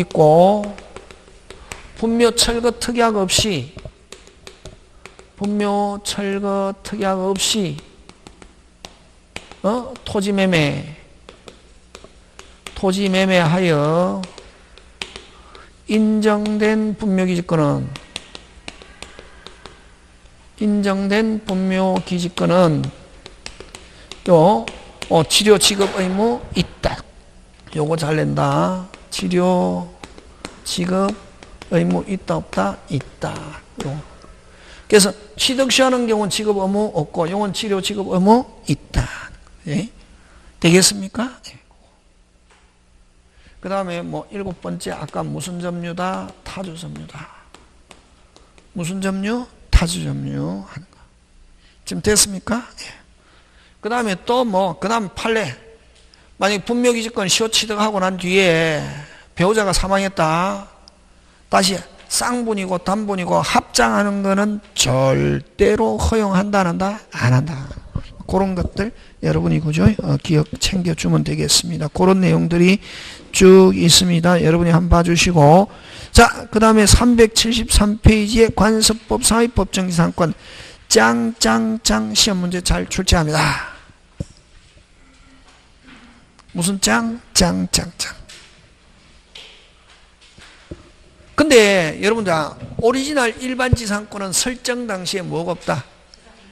철거 특약 없이 토지 매매하여 인정된 분묘기지권은 요 치료 지급 의무 있다. 요거 잘 낸다. 치료 지급 의무 있다 없다? 있다. 그래서 취득시하는 경우는 지급 의무 없고 요건 치료 지급 의무 있다. 예? 되겠습니까? 예. 그 다음에 뭐 7번째 아까 무슨 점유다? 타주 점유다. 무슨 점유? 타주 점유 하는 거. 지금 됐습니까? 예. 그 다음에 또 그 다음 판례. 만약 분묘기지권 시효 취득하고 난 뒤에 배우자가 사망했다. 다시 쌍분이고 단분이고 합장하는 거는 절대로 허용한다 안 한다? 안 한다. 그런 것들 여러분이 그죠? 기억 챙겨주면 되겠습니다. 그런 내용들이 쭉 있습니다. 여러분이 한번 봐주시고 자, 그 다음에 373페이지에 관습법 사회법정지상권 짱짱짱 시험 문제 잘 출제합니다. 무슨 짱? 짱짱짱. 근데 여러분들 오리지널 일반 지상권은 설정 당시에 뭐가 없다?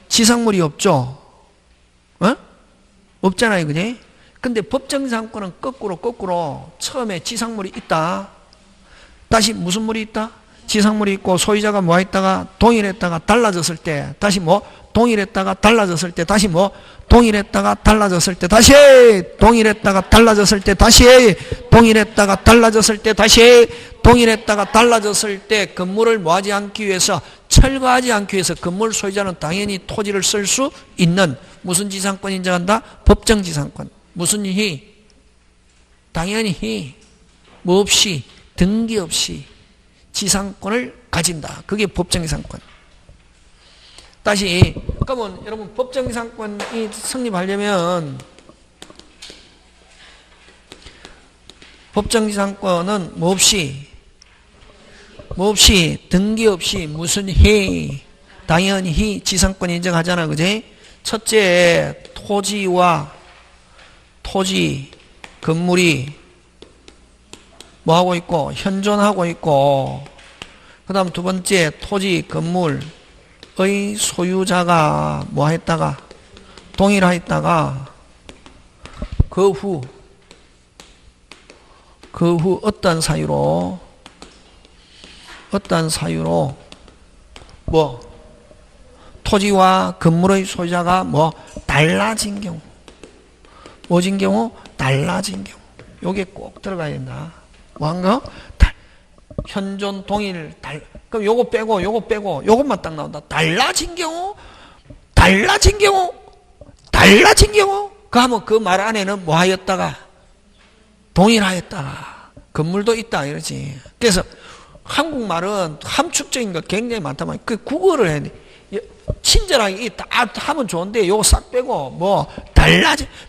지상물이 없죠? 없잖아요, 그지? 근데 법정지상권은 거꾸로 처음에 지상물이 있다. 다시 무슨 물이 있다? 지상물이 있고 소유자가 뭐 했다가 동일했다가 달라졌을 때 다시 동일했다가 달라졌을 때 다시 동일했다가 달라졌을 때 다시 동일했다가 달라졌을 때 다시 동일했다가 달라졌을 때 다시 동일했다가 달라졌을 때 건물을 뭐하지 않기 위해서 철거하지 않기 위해서 건물 소유자는 당연히 토지를 쓸 수 있는 무슨 지상권 인정한다? 법정지상권. 무슨 희? 당연히 뭐 없이 등기 없이 지상권을 가진다. 그게 법정지상권. 다시 그러면 여러분 법정지상권이 성립하려면 법정지상권은 뭐 없이 등기 없이 무슨 희? 당연히 지상권 인정하잖아. 그지? 첫째 토지 건물이 뭐하고 있고 현존하고 있고 그 다음 두 번째 토지 건물의 소유자가 뭐 했다가 동일하였다가 그 후 어떤 사유로 토지와 건물의 소유자가 달라진 경우 뭐진 경우? 달라진 경우. 요게 꼭 들어가야 된다. 한 거? 현존 동일 그럼 요거 빼고 요것만 딱 나온다. 달라진 경우 그 하면 그 말 안에는 뭐 하였다가 동일하였다가 건물도 있다 이러지. 그래서 한국말은 함축적인 거 굉장히 많다만 그 국어를 해야 돼. 친절하게 다 하면 좋은데 요거 싹 빼고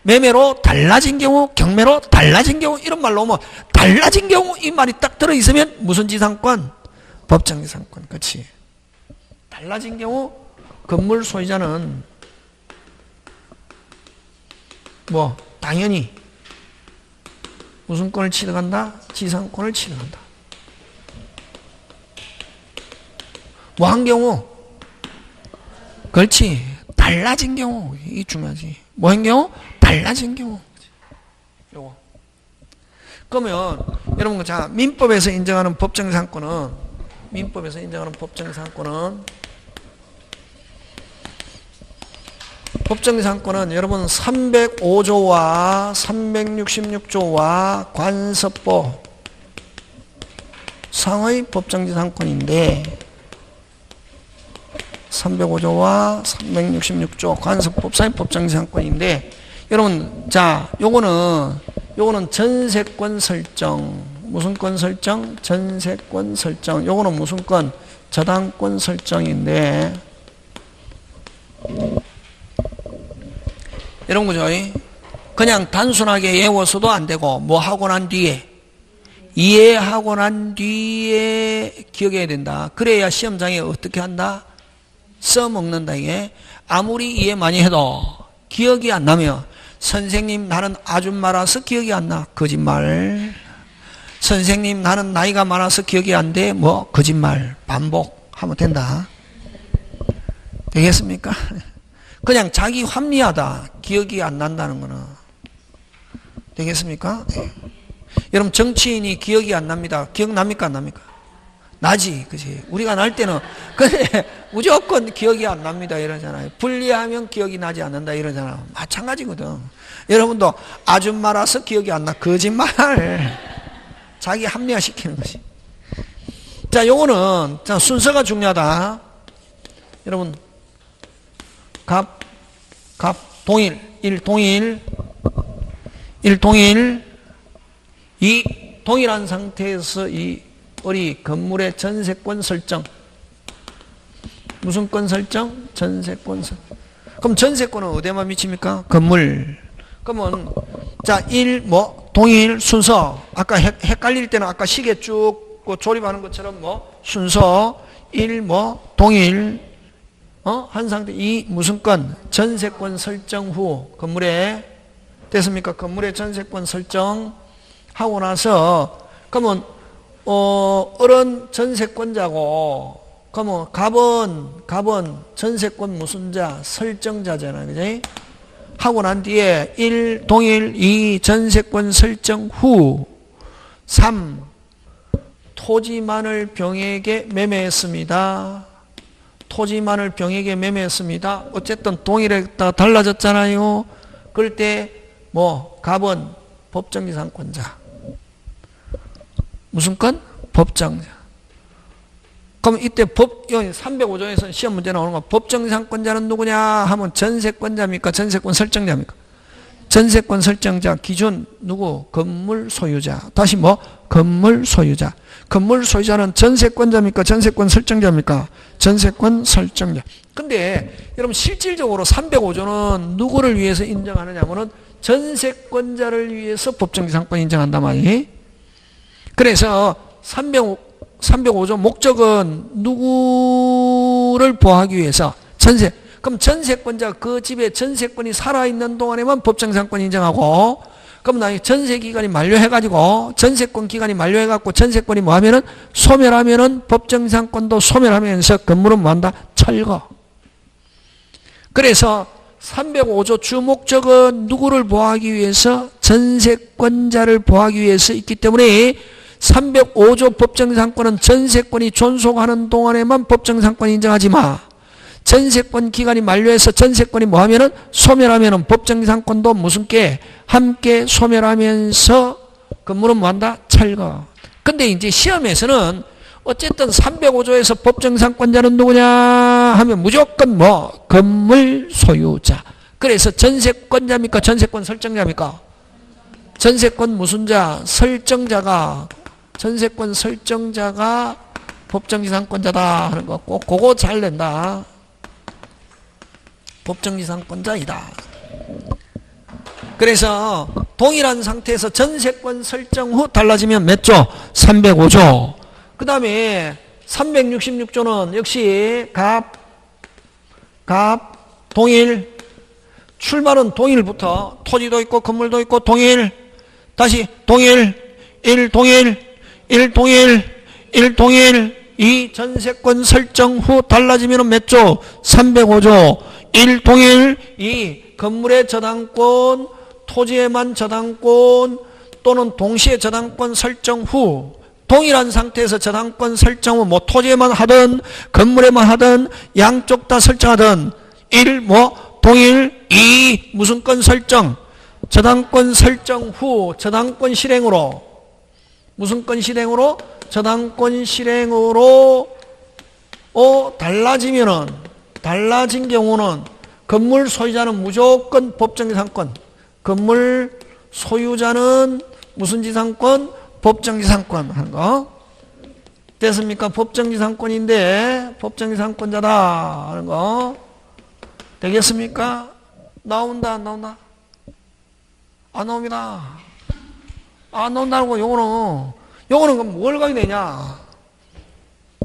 매매로 달라진 경우 경매로 달라진 경우 이런 말로 오면 달라진 경우 이 말이 딱 들어있으면 무슨 지상권? 법정지상권. 그렇지. 달라진 경우 건물 소유자는 당연히 무슨 권을 취득한다? 지상권을 취득한다. 한 경우? 그렇지. 달라진 경우. 이게 중요하지. 한 경우? 달라진 경우. 요거. 그러면, 여러분, 자, 민법에서 인정하는 법정지상권은, 법정지상권은 여러분 305조와 366조와 관습법 상의 법정지상권인데, 305조와 366조 관습법상의 법정지상권인데 여러분 자 요거는 전세권 설정 무슨 권 설정? 전세권 설정. 요거는 무슨 권? 저당권 설정인데 이런 거죠. 그냥 단순하게 외워서도 안 되고 뭐 하고 난 뒤에 이해하고 난 뒤에 기억해야 된다. 그래야 시험장에 어떻게 한다? 써먹는다. 이게 아무리 이해 많이 해도 기억이 안 나면 선생님 나는 아줌마라서 기억이 안 나. 거짓말. 선생님 나는 나이가 많아서 기억이 안 돼. 뭐 거짓말. 반복하면 된다. 되겠습니까? 그냥 자기 합리하다. 기억이 안 난다는 거는. 되겠습니까? 네. 여러분 정치인이 기억이 안 납니다. 기억납니까 안 납니까? 나지. 그치? 우리가 날 때는 근데 무조건 기억이 안 납니다 이러잖아요. 분리하면 기억이 나지 않는다 이러잖아요. 마찬가지거든. 여러분도 아줌마라서 기억이 안 나. 거짓말. 자기 합리화시키는 것이. 자, 요거는 자, 순서가 중요하다. 여러분 갑 동일 1 동일 1 동일 2 동일한 상태에서 이 우리 건물의 전세권 설정. 무슨 권 설정? 전세권 설정. 그럼 전세권은 어디에만 미칩니까? 건물. 그러면 자, 1 뭐 동일 순서. 아까 헷갈릴 때는 아까 시계 쭉 조립하는 것처럼 뭐 순서 1 뭐 동일 한 상태 2 무슨 권? 전세권 설정 후 건물에 됐습니까? 건물의 전세권 설정 하고 나서 그러면 어른 전세권자고 그러면 갑은 전세권 무슨 자? 설정자잖아요. 그지? 하고 난 뒤에 1 동일 2 전세권 설정 후 3 토지만을 병에게 매매했습니다. 토지만을 병에게 매매했습니다. 어쨌든 동일했다 달라졌잖아요. 그럴 때 뭐 갑은 법정지상권자. 무슨 건? 법정자. 그럼 이때 305조에서 시험 문제 나오는 거 법정지상권자는 누구냐 하면 전세권자입니까? 전세권 설정자입니까? 전세권 설정자 기준 누구? 건물 소유자. 다시 뭐? 건물 소유자. 건물 소유자는 전세권자입니까? 전세권 설정자입니까? 전세권 설정자. 근데 여러분 실질적으로 305조는 누구를 위해서 인정하느냐면은 전세권자를 위해서 법정지상권 인정한단 말이에요. 그래서 305조 목적은 누구를 보호하기 위해서 그럼 전세권자 그 집에 전세권이 살아있는 동안에만 법정지상권 인정하고 그럼 나중에 전세기간이 만료해가지고 전세권 기간이 만료해갖고 전세권이 뭐하면은 소멸하면은 법정지상권도 소멸하면서 건물은 뭐한다? 철거. 그래서 305조 주 목적은 누구를 보호하기 위해서? 전세권자를 보호하기 위해서 있기 때문에 305조 법정지상권은 전세권이 존속하는 동안에만 법정지상권 인정하지 마. 전세권 기간이 만료해서 전세권이 뭐하면은 소멸하면은 법정지상권도 무슨 게 함께 소멸하면서 건물은 뭐한다? 철거. 근데 이제 시험에서는 어쨌든 305조에서 법정지상권자는 누구냐 하면 무조건 뭐 건물 소유자. 그래서 전세권자입니까? 전세권 설정자입니까? 전세권 무슨 자? 설정자가 전세권 설정자가 법정지상권자다 하는 거 꼭 그거 잘 낸다. 법정지상권자이다. 그래서 동일한 상태에서 전세권 설정 후 달라지면 몇 조? 305조. 그 다음에 366조는 역시 동일. 출발은 동일부터 토지도 있고 건물도 있고 동일. 다시 동일. 1 동일 1 동일 1 동일 2 전세권 설정 후 달라지면 몇 조? 305조. 1 동일 2 건물의 저당권 토지에만 저당권 또는 동시에 저당권 설정 후 동일한 상태에서 저당권 설정 후 뭐 토지에만 하든 건물에만 하든 양쪽 다 설정하든 1 뭐 동일 2 무슨 권 설정 저당권 설정 후 저당권 실행으로 무슨 권 실행으로 저당권 실행으로 달라지면은 달라진 경우는 건물 소유자는 무조건 법정지상권, 건물 소유자는 무슨 지상권? 법정지상권 하는 거. 됐습니까? 법정지상권인데 법정지상권자다 하는 거. 되겠습니까? 나온다, 안 나온다? 안 나옵니다. 안 나온다고. 요거는 그럼 뭘 가게 되냐?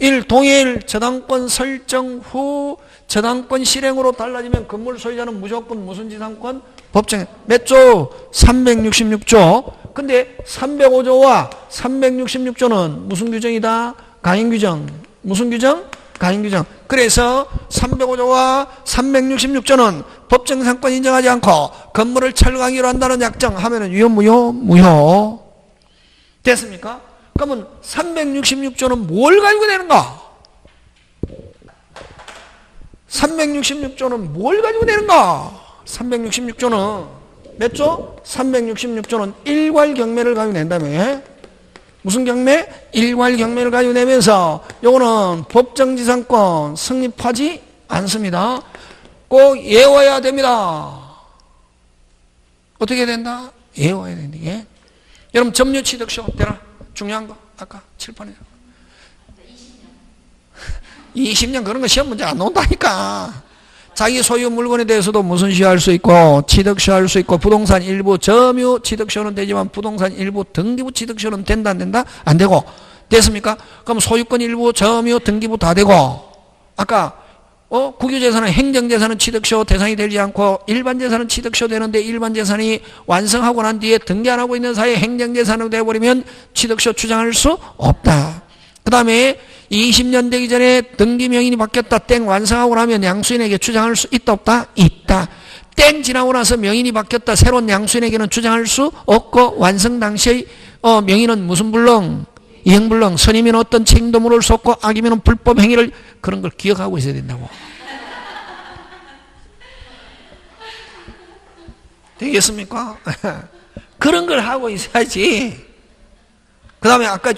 1. 동일 저당권 설정 후 저당권 실행으로 달라지면 건물 소유자는 무조건 무슨 지상권? 법정. 몇 조? 366조. 근데 305조와 366조는 무슨 규정이다? 강행규정. 무슨 규정? 강행규정. 그래서 305조와 366조는 법정상권 인정하지 않고 건물을 철거하기로 한다는 약정 하면은 유효, 무효? 무효. 됐습니까? 그러면 366조는 뭘 가지고 되는가? 366조는 뭘 가지고 되는가? 366조는 몇 조? 366조는 일괄 경매를 가지고 낸다며. 무슨 경매? 일괄 경매를 가지고 내면서 요거는 법정지상권 성립하지 않습니다. 꼭 외워야 됩니다. 어떻게 된다? 외워야 된다. 예? 여러분 점유취득쇼 되나? 중요한 거 아까 칠판에 20년 그런 거 시험 문제 안 나온다니까. 자기 소유 물건에 대해서도 무슨 시효할 수 있고 취득시효할 수 있고 부동산 일부 점유 취득시효는 되지만 부동산 일부 등기부 취득시효는 된다 안 된다? 안 되고. 됐습니까? 그럼 소유권 일부 점유 등기부 다 되고. 아까 국유재산은 행정재산은 취득시효 대상이 되지 않고 일반재산은 취득시효 되는데 일반재산이 완성하고 난 뒤에 등기 안 하고 있는 사이에 행정재산으로 되어버리면 취득시효 주장할 수 없다. 그 다음에 20년 되기 전에 등기 명인이 바뀌었다. 땡 완성하고 나면 양수인에게 주장할 수 있다 없다? 있다. 땡 지나고 나서 명인이 바뀌었다. 새로운 양수인에게는 주장할 수 없고 완성 당시의 명인은 무슨 불능? 이행불능. 선이면 어떤 책임도 물을 수 없고 악이면 불법 행위를 그런 걸 기억하고 있어야 된다고. 되겠습니까? 그런 걸 하고 있어야지. 그 다음에 아까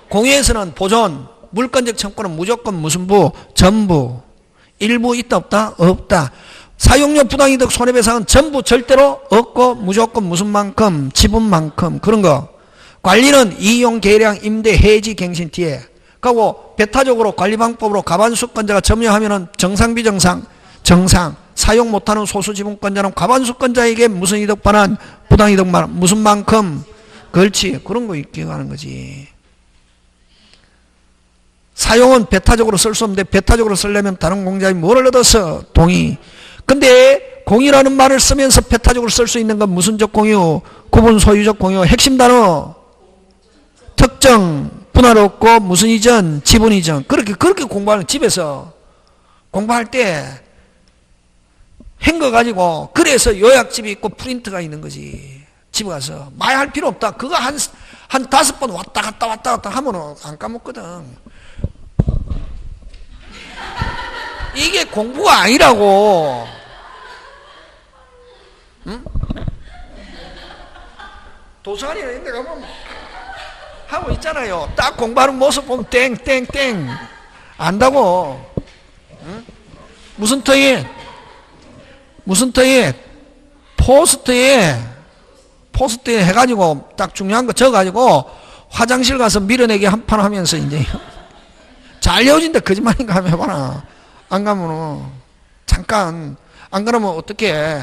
공유에서는 보존, 물권적 청구는 무조건 무슨 부? 전부. 일부 있다 없다? 없다. 사용료 부당이득 손해배상은 전부 절대로 없고 무조건 무슨 만큼? 지분만큼. 그런 거. 관리는 이용, 계량, 임대, 해지, 갱신 뒤에. 그리고 배타적으로 관리방법으로 과반수권자가 점유하면은 정상, 비정상? 정상. 사용 못하는 소수지분권자는 과반수권자에게 무슨 이득 반환? 부당이득 반환. 무슨 만큼? 그렇지. 그런 거 기억하는 거지. 사용은 배타적으로 쓸 수 없는데 배타적으로 쓰려면 다른 공자이 뭐를 얻어서? 동의. 근데 공유라는 말을 쓰면서 배타적으로 쓸 수 있는 건 무슨적 공유? 구분 소유적 공유. 핵심 단어 특정, 분할 없고 무슨 이전? 지분 이전. 그렇게 공부하는 집에서 공부할 때 한 거 가지고 그래서 요약집이 있고 프린트가 있는 거지. 집에 가서 많이 할 필요 없다. 그거 한 5번 왔다 갔다 하면은 안 까먹거든. 이게 공부가 아니라고. 응? 도서관이나 이런 데 가면 하고 있잖아요. 딱 공부하는 모습 보면 땡땡땡 안다고. 응? 무슨 터잇? 무슨 터잇? 포스트잇 해가지고 딱 중요한 거 적어가지고 화장실 가서 밀어내기 한 판 하면서 이제 잘 헤어진다 거짓말인가 하면 해봐라. 안 가면은 잠깐 안 그러면 어떻게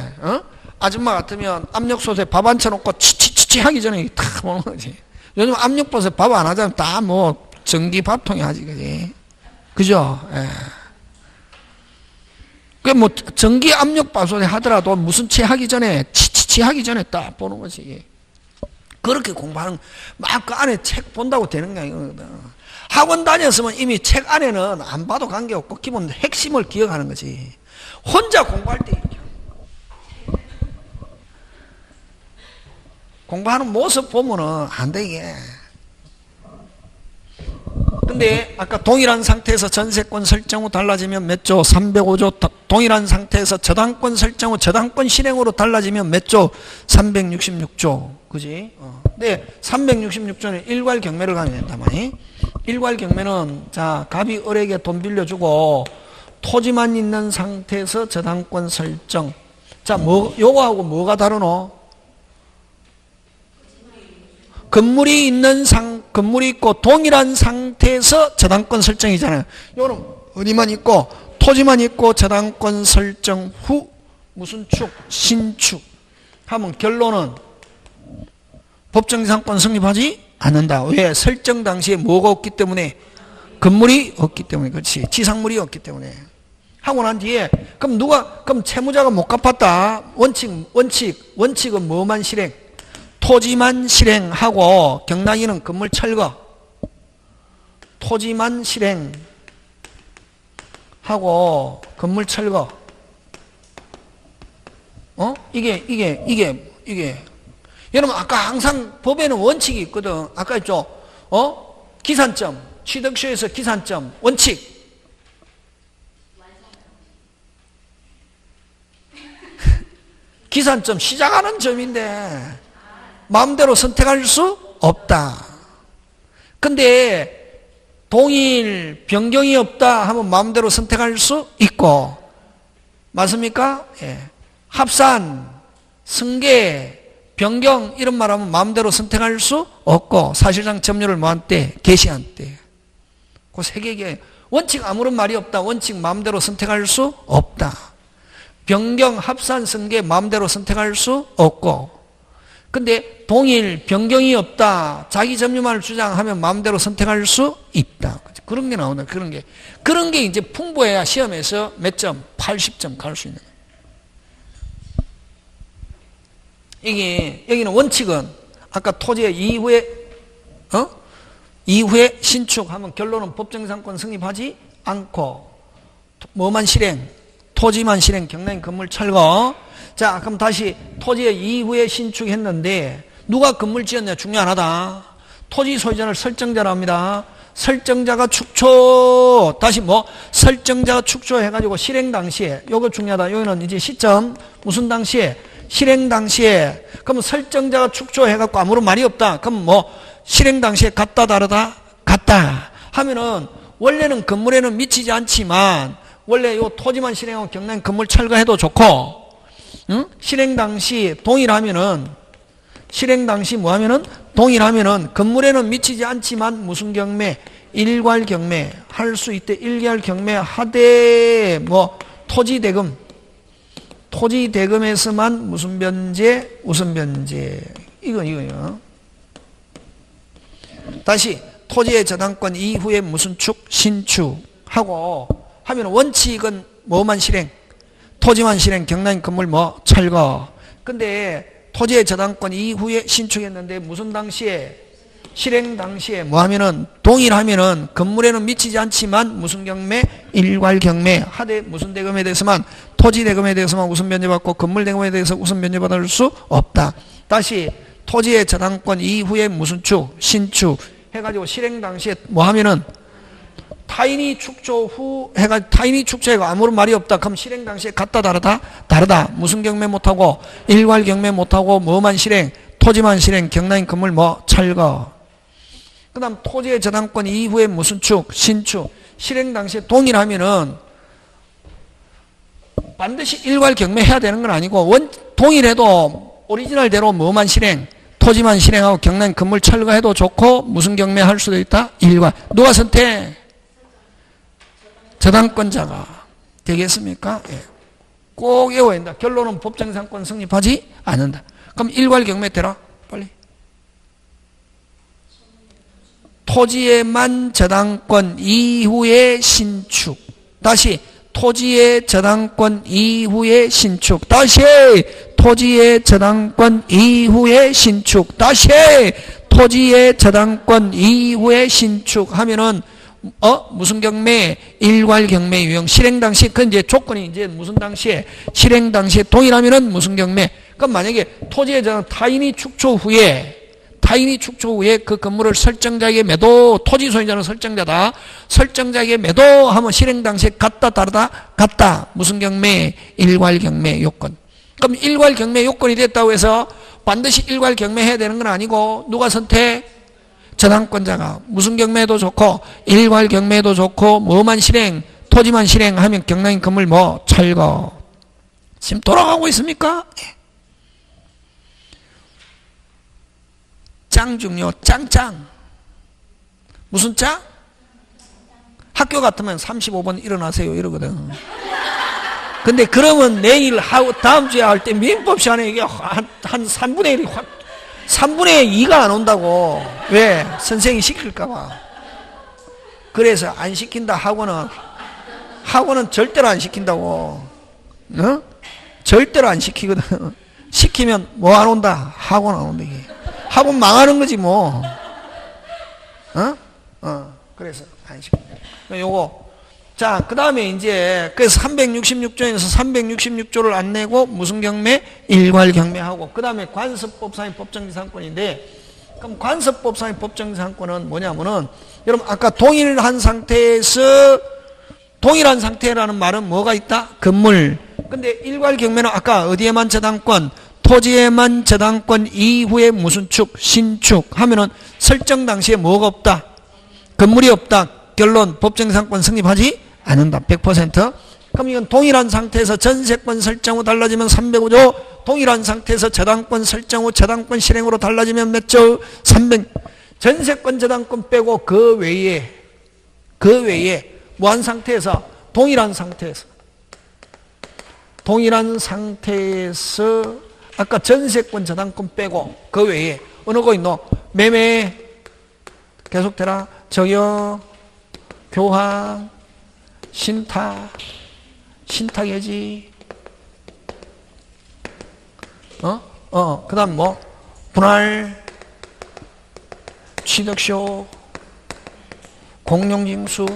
아줌마 같으면 압력솥에 밥 안 쳐놓고 치치치치 하기 전에 탁 먹는 거지. 요즘 압력솥에 밥 안 하자면 다 뭐 전기 밥통에 하지 그지. 그죠? 예. 그 뭐 전기 압력밥솥에 하더라도 무슨 채 하기 전에 치치치 하기 전에 딱 보는 거지. 그렇게 공부하는 막 그 안에 책 본다고 되는 게 아니거든. 학원 다녔으면 이미 책 안에는 안 봐도 관계없고 기본 핵심을 기억하는 거지. 혼자 공부할 때 공부하는 모습 보면은 안 돼 이게. 근데 아까 동일한 상태에서 전세권 설정 후 달라지면 몇 조? 305조. 동일한 상태에서 저당권 설정 후 저당권 실행으로 달라지면 몇 조? 366조. 그지? 근데 366조는 일괄 경매를 가면 된단 말이에요. 일괄 경매는 자 갑이 을에게 돈 빌려주고 토지만 있는 상태에서 저당권 설정. 자, 요거하고 뭐가 다르노? 건물이 있고 동일한 상태에서 저당권 설정이잖아요. 요는 어디만 있고 토지만 있고 저당권 설정 후 무슨 축? 신축. 하면 결론은 법정지상권 성립하지 않는다. 왜? 설정 당시에 뭐가 없기 때문에? 건물이 없기 때문에. 그렇지. 지상물이 없기 때문에. 하고 난 뒤에 그럼 채무자가 못 갚았다. 원칙은 뭐만 실행? 토지만 실행하고 경락인은 건물 철거. 토지만 실행하고 건물 철거. 이게 여러분 아까 항상 법에는 원칙이 있거든. 아까 했죠. 기산점. 취득세에서 기산점. 원칙. 기산점 시작하는 점인데 마음대로 선택할 수 없다. 근데 동일 변경이 없다 하면 마음대로 선택할 수 있고 맞습니까? 예. 합산, 승계, 변경 이런 말 하면 마음대로 선택할 수 없고 사실상 점유를 뭐한 때? 개시한 때. 그 세 개의 원칙 아무런 말이 없다. 원칙 마음대로 선택할 수 없다. 변경, 합산, 승계 마음대로 선택할 수 없고 근데 동일 변경이 없다. 자기 점유만을 주장하면 마음대로 선택할 수 있다. 그런 게 나온다. 그런 게 이제 풍부해야 시험에서 몇 점? 80점 갈 수 있는 거예요. 여기는 원칙은 아까 토지의 이후에 신축하면 결론은 법정상권 성립하지 않고 뭐만 실행? 토지만 실행, 경락인 건물 철거. 자, 그럼 다시 토지의 이후에 신축했는데 누가 건물 지었냐? 중요하다. 토지 소유자를 설정자라 합니다. 설정자가 축초. 다시 설정자가 축초해가지고 실행 당시에 요거 중요하다. 여기는 이제 시점 무슨 당시에? 실행 당시에. 그럼 설정자가 축초해갖고 아무런 말이 없다. 그럼 실행 당시에 같다 다르다? 같다 하면은 원래는 건물에는 미치지 않지만 원래 요 토지만 실행하고 경락 건물 철거해도 좋고 실행 당시 동일하면은 동일하면은 건물에는 미치지 않지만 무슨 경매? 일괄 경매 할 수 있대. 일괄 경매 하되 토지 대금에서만 무슨 변제? 우선 변제. 이거요. 다시 토지의 저당권 이후에 무슨 축? 신축하고 하면 원칙은 뭐만 실행? 토지만 실행, 경락인 건물 철거. 근데 토지의 저당권 이후에 신축했는데 무슨 당시에? 실행 당시에 하면은 동일하면은 건물에는 미치지 않지만 무슨 경매? 일괄 경매 하되 무슨 대금에 대해서만 토지 대금에 대해서만 우선 변제받고 건물 대금에 대해서 우선 변제받을 수 없다. 다시 토지의 저당권 이후에 무슨 축? 신축 해가지고 실행 당시에 하면은 타인이 축조 후 타인이 축조해가 아무런 말이 없다. 그럼 실행 당시에 같다 다르다? 다르다. 무슨 경매 못하고 일괄 경매 못하고 뭐만 실행? 토지만 실행, 경락인 건물 철거. 그 다음 토지의 저당권 이후에 무슨 축? 신축. 실행 당시에 동일하면은 반드시 일괄 경매해야 되는 건 아니고 동일해도 오리지널대로 뭐만 실행? 토지만 실행하고 경락인 건물 철거해도 좋고 무슨 경매할 수도 있다? 일괄. 누가 선택? 저당권자가 되겠습니까? 예. 꼭 외워야 한다. 결론은 법정상권 성립하지 않는다. 그럼 일괄 경매 되라? 빨리. 토지에만 저당권 이후에 신축. 다시 토지의 저당권 이후에 신축. 다시 토지의 저당권 이후에 신축. 다시 토지의 저당권 이후에 신축 하면은 무슨 경매? 일괄 경매 유형. 실행 당시, 그 이제 조건이 이제 무슨 당시에? 실행 당시에 동일하면은 무슨 경매? 그럼 만약에 토지의 저당 타인이 축초 후에 그 건물을 설정자에게 매도, 토지 소유자는 설정자다. 설정자에게 매도하면 실행 당시에 같다 다르다? 같다. 무슨 경매? 일괄 경매 요건. 그럼 일괄 경매 요건이 됐다고 해서 반드시 일괄 경매해야 되는 건 아니고 누가 선택? 저당권자가. 무슨 경매도 좋고 일괄 경매도 좋고 뭐만 실행? 토지만 실행하면 경락인 건물 뭐 철거. 지금 돌아가고 있습니까? 짱 중요. 짱짱. 무슨 짱? 학교 같으면 35번 일어나세요 이러거든. 근데 그러면 내일 하고 다음 주에 할 때 민법 시간에 이게 한 3분의 1이 확 3분의 2가 안 온다고. 왜? 선생이 시킬까봐. 그래서 안 시킨다. 학원은 절대로 안 시킨다고. 어? 절대로 안 시키거든. 시키면 뭐 안 온다? 학원 안 온다. 이게. 학원 망하는 거지 뭐. 그래서 안 시킨다. 요거. 자, 그 다음에 이제, 그래서 366조에서 366조를 안 내고 무슨 경매? 일괄 경매하고, 그 다음에 관습법상의 법정지상권인데, 그럼 관습법상의 법정지상권은 뭐냐면은, 여러분, 아까 동일한 상태라는 말은 뭐가 있다? 건물. 근데 일괄 경매는 아까 어디에만 저당권? 토지에만 저당권 이후에 무슨 축? 신축. 하면은 설정 당시에 뭐가 없다? 건물이 없다. 결론, 법정지상권 성립하지 않는다. 100%. 그럼 이건 동일한 상태에서 전세권 설정 후 달라지면 305조, 동일한 상태에서 저당권 설정 후 저당권 실행으로 달라지면 몇 조? 300. 전세권 저당권 빼고 그 외에 무한 상태에서 동일한 상태에서 아까 전세권 저당권 빼고 그 외에 어느 거 있노? 매매 계속되라. 저요 교환, 신탁해지, 그 다음 뭐, 분할, 취득쇼, 공룡징수,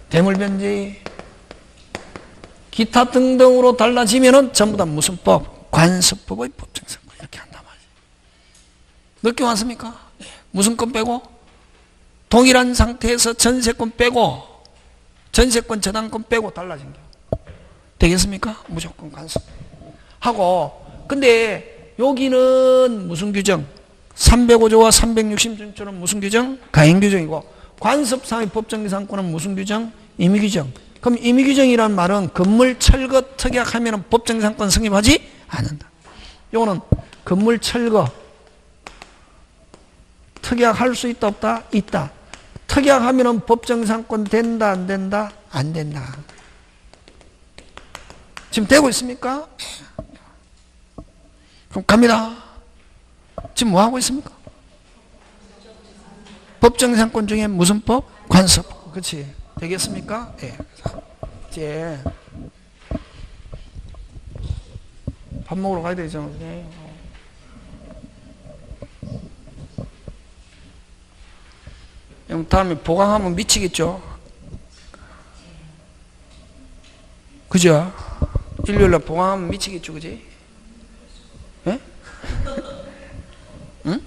대물변제, 기타 등등으로 달라지면은 전부 다 무슨 법? 관습법의 법정지상권 이렇게 한단 말이에요. 늦게 왔습니까? 무슨 건 빼고? 동일한 상태에서 전세권 빼고 전세권 저당권 빼고 달라진 게 되겠습니까? 무조건 관습 하고. 근데 여기는 무슨 규정? 305조와 366조는 무슨 규정? 가행규정이고, 관습상의 법정지상권은 무슨 규정? 임의규정. 그럼 임의규정이란 말은 건물 철거 특약하면 법정지상권 성립하지 않는다. 요거는 건물 철거 특약할 수 있다 없다? 있다. 특약하면 법정지상권 된다 안 된다? 안 된다. 지금 되고 있습니까? 그럼 갑니다. 지금 뭐 하고 있습니까? 법정지상권 중에 무슨 법? 관습. 그렇지. 되겠습니까? 예. 이제 밥 먹으러 가야 되죠. 네. 다음에 보강하면 미치겠죠. 그죠? 일요일날 보강하면 미치겠죠, 그지? 예? 응?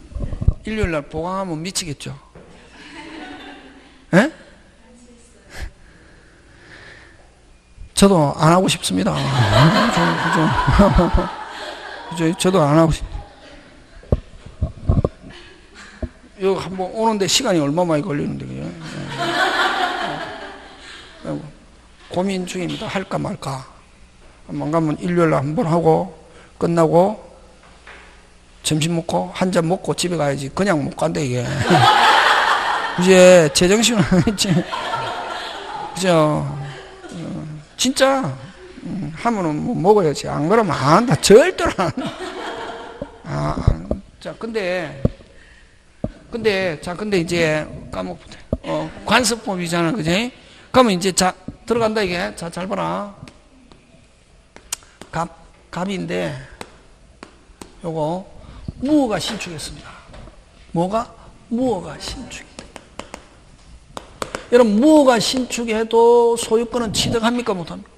일요일날 보강하면 미치겠죠. 예? 저도 안 하고 싶습니다. 그죠? 저도 안 하고 싶습니다. 여기 한번 오는데 시간이 얼마 많이 걸리는데, 그죠? 고민 중입니다. 할까 말까. 한번 가면 일요일날 한번 하고, 끝나고, 점심 먹고, 한 잔 먹고 집에 가야지. 그냥 못 간다, 이게. 이제 제정신은 아니지. 그죠? 진짜, 하면은 뭐 먹어야지. 안 그러면 안 한다. 절대로 안 한다. 자, 근데 이제 까먹었다. 관습법이잖아, 그지? 그러면 이제 자, 들어간다, 이게. 자, 잘 봐라. 갑인데, 요거, 무어가 신축했습니다. 뭐가? 무어가 신축. 여러분, 무어가 신축해도 소유권은 취득합니까? 못합니까?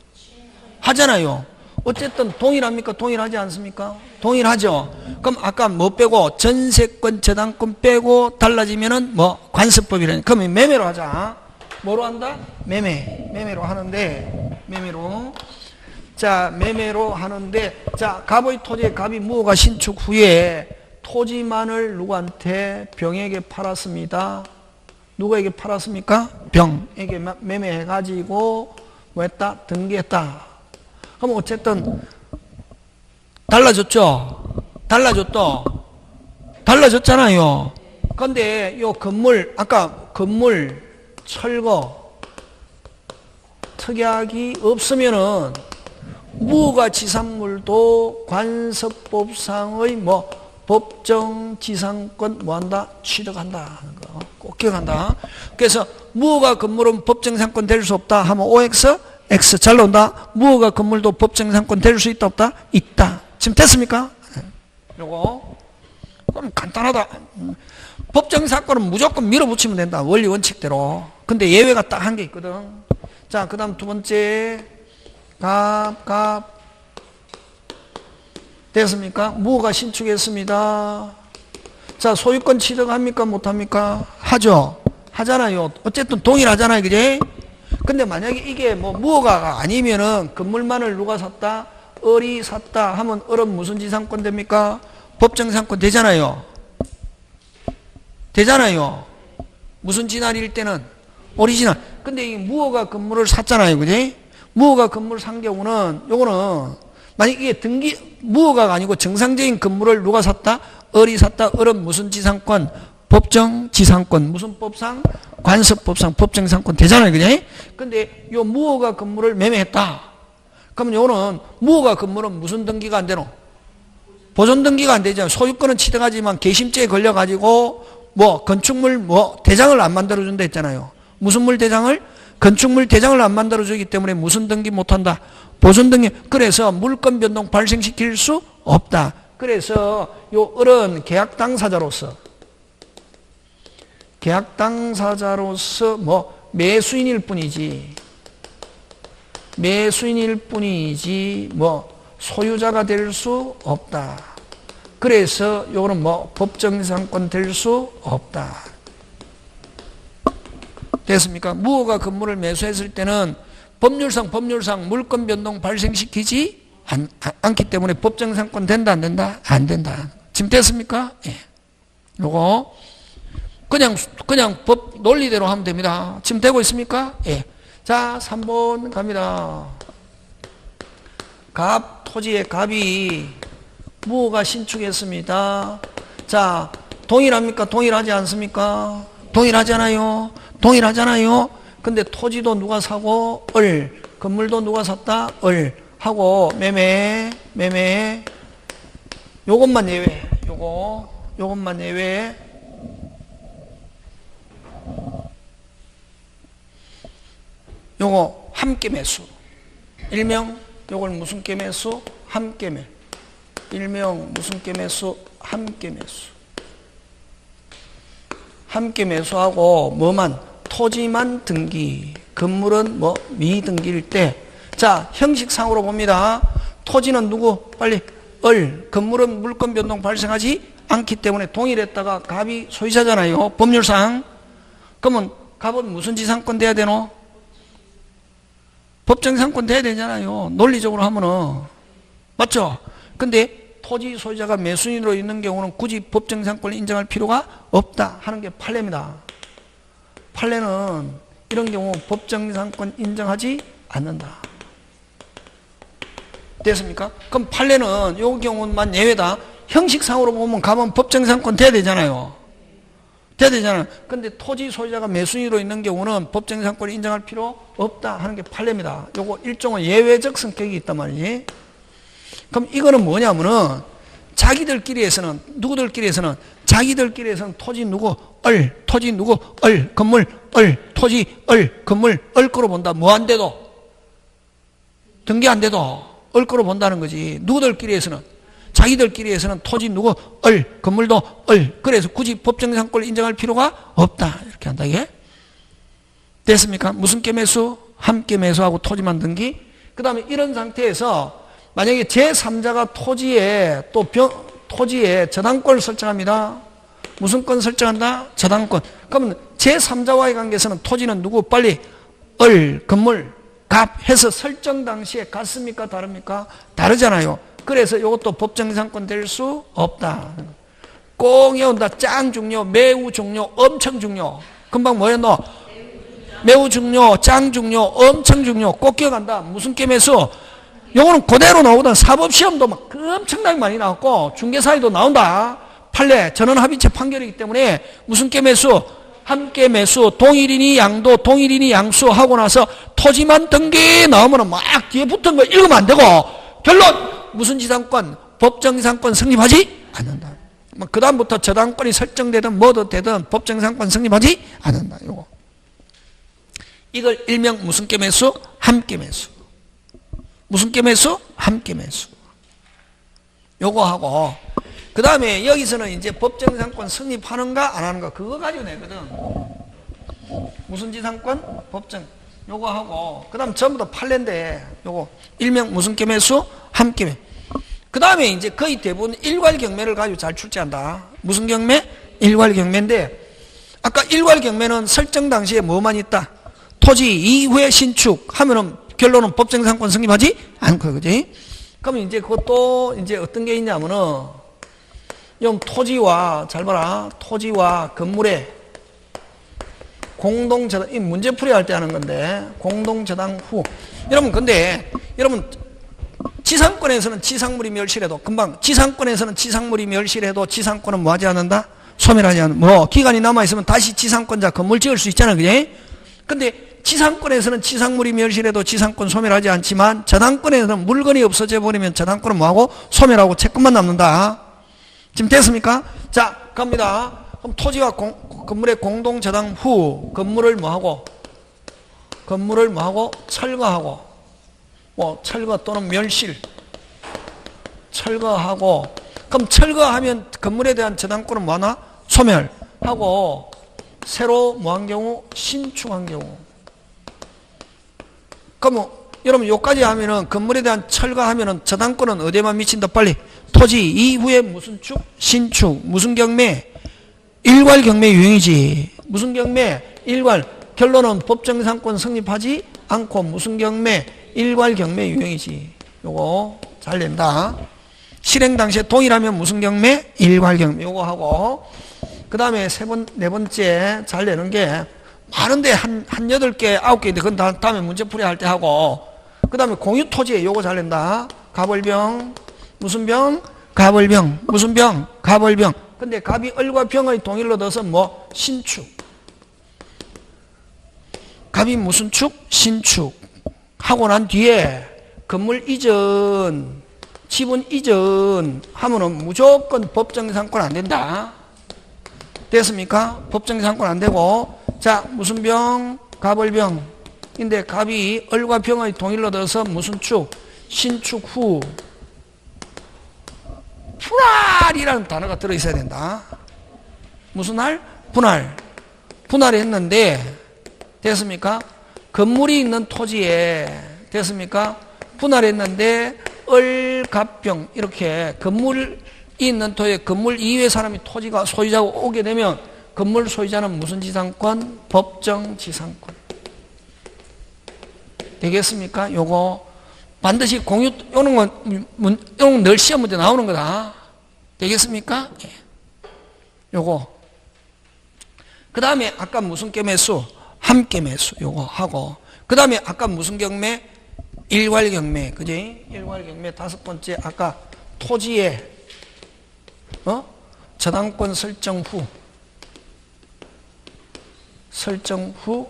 하잖아요. 어쨌든 동일합니까? 동일하지 않습니까? 동일하죠. 그럼 아까 뭐 빼고 전세권 저당권 빼고 달라지면은 뭐 관습법이라니. 그러면 매매로 하자. 뭐로 한다? 매매로 하는데, 매매로 하는데, 자, 갑의 토지에 갑이 무어가 신축 후에 토지만을 누구한테? 병에게 팔았습니다. 누구에게 팔았습니까? 병에게 매매해가지고 뭐 했다? 등기했다. 그럼 어쨌든 달라졌죠? 달라졌잖아요. 근데 요 건물, 아까 건물, 철거, 특약이 없으면은 무가지산물도 관습법상의 뭐 법정지상권 뭐한다? 취득한다 하는 거 꼭 기억한다. 그래서 무가 건물은 법정지상권 될 수 없다 하면 OX, X 잘 나온다. 무가 건물도 법정지상권 될 수 있다 없다? 있다. 지금 됐습니까? 요거 그럼 간단하다. 법정지상권은 무조건 밀어붙이면 된다. 원리 원칙대로. 근데 예외가 딱 한 개 있거든. 자, 그 다음 두 번째 갑 됐습니까? 무가 신축했습니다. 자, 소유권 취득합니까? 못합니까? 하죠. 하잖아요. 어쨌든 동일하잖아요. 그지? 근데 만약에 이게 뭐 무허가가 아니면은 건물만을 누가 샀다? 을이 샀다 하면 을은 무슨 지상권 됩니까? 법정지상권 되잖아요. 무슨 진할일 때는? 오리지널. 근데 이 무허가 건물을 샀잖아요. 그지? 무허가 건물 산 경우는 요거는 만약 이게 무허가가 아니고 정상적인 건물을 누가 샀다? 을이 샀다. 을은 무슨 지상권? 법정지상권. 무슨 법상? 관습법상 법정지상권 되잖아요. 그지? 근데 요 무허가 건물을 매매했다. 그러면 요거는 무허가 건물은 무슨 등기가 안 되노? 보존 등기가 안 되잖아요. 소유권은 취득하지만 개심죄에 걸려가지고 뭐 건축물 뭐 대장을 안 만들어준다 했잖아요. 무슨 물 대장을? 건축물 대장을 안 만들어주기 때문에 무슨 등기 못한다? 보존 등기. 그래서 물권 변동 발생시킬 수 없다. 그래서 요 을은 계약 당사자로서 뭐 매수인일 뿐이지 뭐 소유자가 될 수 없다. 그래서 요거는 뭐 법정지상권 될 수 없다. 됐습니까? 무허가 건물을 매수했을 때는 법률상 물권 변동 발생시키지 않기 때문에 법정지상권 된다 안 된다? 안 된다. 지금 됐습니까? 예. 요거 그냥 법 논리대로 하면 됩니다. 지금 되고 있습니까? 예. 자, 3번 갑니다. 토지의 갑이 무허가 신축했습니다. 자, 동일합니까? 동일하지 않습니까? 동일하잖아요. 근데 토지도 누가 사고? 을. 건물도 누가 샀다? 을. 하고 매매. 요것만 예외. 요것만 예외. 요거 함께 매수. 일명 요걸 무슨 깨매수? 함께매. 일명 무슨 깨매수? 함께매수. 함께매수하고 뭐만? 토지만 등기. 건물은 뭐 미등기일 때. 자, 형식상으로 봅니다. 토지는 누구? 빨리 을. 건물은 물권 변동 발생하지 않기 때문에 동일했다가 갑이 소유자잖아요. 법률상. 그러면 갑은 무슨 지상권 돼야 되노? 법정지상권 돼야 되잖아요. 논리적으로 하면은. 맞죠? 근데 토지 소유자가 매수인으로 있는 경우는 굳이 법정지상권을 인정할 필요가 없다 하는 게 판례입니다. 판례는 이런 경우 법정지상권 인정하지 않는다. 됐습니까? 그럼 판례는 이 경우만 예외다. 형식상으로 보면 가면 법정지상권 돼야 되잖아요. 근데 토지 소유자가 매수인으로 있는 경우는 법정지상권을 인정할 필요 없다 하는 게 판례입니다. 요거 일종의 예외적 성격이 있단 말이지. 그럼 이거는 뭐냐면은 누구들끼리에서는 토지 누구 토지 누구 건물 토지 건물 거로 본다. 뭐 안 돼도 등기 안 돼도 거로 본다는 거지. 자기들끼리에서는 토지 누구 건물도 그래서 굳이 법정지상권을 인정할 필요가 없다 이렇게 한다. 이게 됐습니까? 무슨 깨매수? 함께 매수하고 토지만 등기. 그 다음에 이런 상태에서 만약에 제3자가 토지에 저당권을 설정합니다. 무슨 권 설정한다? 저당권. 그러면 제3자와의 관계에서는 토지는 누구? 빨리 건물 갑 해서 설정 당시에 같습니까? 다릅니까? 다르잖아요. 그래서 이것도 법정지상권 될 수 없다. 꼭 외운다. 짱 중요, 매우 중요, 엄청 중요. 금방 뭐였노? 매우 중요, 짱 중요, 엄청 중요. 꼭 기억한다. 무슨 게임에서 요거는 그대로 나오던 사법시험도 막 엄청나게 많이 나왔고 중개사에도 나온다. 판례, 전원합의체 판결이기 때문에 무슨 게임에서 함께 매수, 동일인이 양도, 동일인이 양수 하고 나서 토지만 등기 나오면 막 뒤에 붙은 거 읽으면 안 되고 결론 무슨 지상권, 법정지상권 성립하지 않는다. 그 다음부터 저당권이 설정되든 뭐든 되든 법정지상권 성립하지 않는다. 요거. 이걸 일명 무슨 게 매수? 함께 매수. 무슨 게 매수? 함께 매수. 요거 하고 그 다음에 여기서는 이제 법정지상권 성립하는가 안 하는가 그거 가지고 내거든. 무슨 지상권? 법정. 요거 하고 그 다음 전부 다 판례인데 요거 일명 무슨 게 매수? 함께 매수. 그 다음에 이제 거의 대부분 일괄 경매를 가지고 잘 출제한다. 무슨 경매? 일괄 경매인데 아까 일괄 경매는 설정 당시에 뭐만 있다? 토지 이후에 신축 하면은 결론은 법정지상권 성립하지 않고 그지? 그러면 이제 그것도 이제 어떤 게 있냐면은 좀 토지와 잘 봐라 토지와 건물의 공동저당 이 문제풀이 할 때 하는 건데 공동저당 후 여러분 근데 여러분 지상권에서는 지상물이 멸실해도 금방 지상권에서는 지상물이 멸실해도 지상권은 뭐 하지 않는다? 소멸하지 않는 뭐 기간이 남아있으면 다시 지상권자 건물 지을 수 있잖아 그지? 근데 지상권에서는 지상물이 멸실해도 지상권 소멸하지 않지만 저당권에서는 물건이 없어져 버리면 저당권은 뭐하고? 소멸하고 채권만 남는다. 지금 됐습니까? 자 갑니다. 그럼 토지와 건물의 공동저당 후 건물을 뭐하고? 건물을 뭐하고? 철거하고 뭐 철거 또는 멸실 철거하고 그럼 철거하면 건물에 대한 저당권은 뭐하나? 소멸하고 새로 뭐한 경우? 신축한 경우 그럼 여러분 요까지 하면은 건물에 대한 철거하면은 저당권은 어디에만 미친다 빨리 토지 이후에 무슨 축? 신축 무슨 경매? 일괄 경매 유형이지 무슨 경매? 일괄 결론은 법정지상권 성립하지 않고 무슨 경매? 일괄 경매 유형이지 요거 잘 낸다 실행 당시에 동일하면 무슨 경매? 일괄 경매 요거 하고 그 다음에 네 번째 잘 내는 게 많은데 한 8개 9개인데 그건 다음에 문제풀이 할 때 하고 그 다음에 공유토지에 요거 잘 낸다 갑을병 무슨 병? 갑을병 무슨 병? 갑을병 근데 갑이 을과 병의 동일로 넣어서 뭐? 신축 갑이 무슨 축? 신축 하고 난 뒤에 건물 이전 지분 이전 하면은 무조건 법정지상권 안 된다 됐습니까? 법정지상권 안 되고 자 무슨 병? 갑을병 근데 갑이 을과 병의 동일로 넣어서 무슨 축? 신축 후 분할이라는 단어가 들어있어야 된다 무슨 할? 분할 분할했는데 됐습니까? 건물이 있는 토지에 됐습니까? 분할했는데 을, 갑병 이렇게 건물이 있는 토지에 건물 이외의 사람이 토지가 소유자고 오게 되면 건물 소유자는 무슨 지상권? 법정 지상권 되겠습니까? 요거 반드시 공유 요런 건 늘 시험 문제 나오는 거다 되겠습니까? 예. 요거 그 다음에 아까 무슨 경매수? 함께 매수 요거 하고 그 다음에 아까 무슨 경매? 일괄 경매 그지? 일괄 경매 다섯 번째 아까 토지에 저당권 설정 후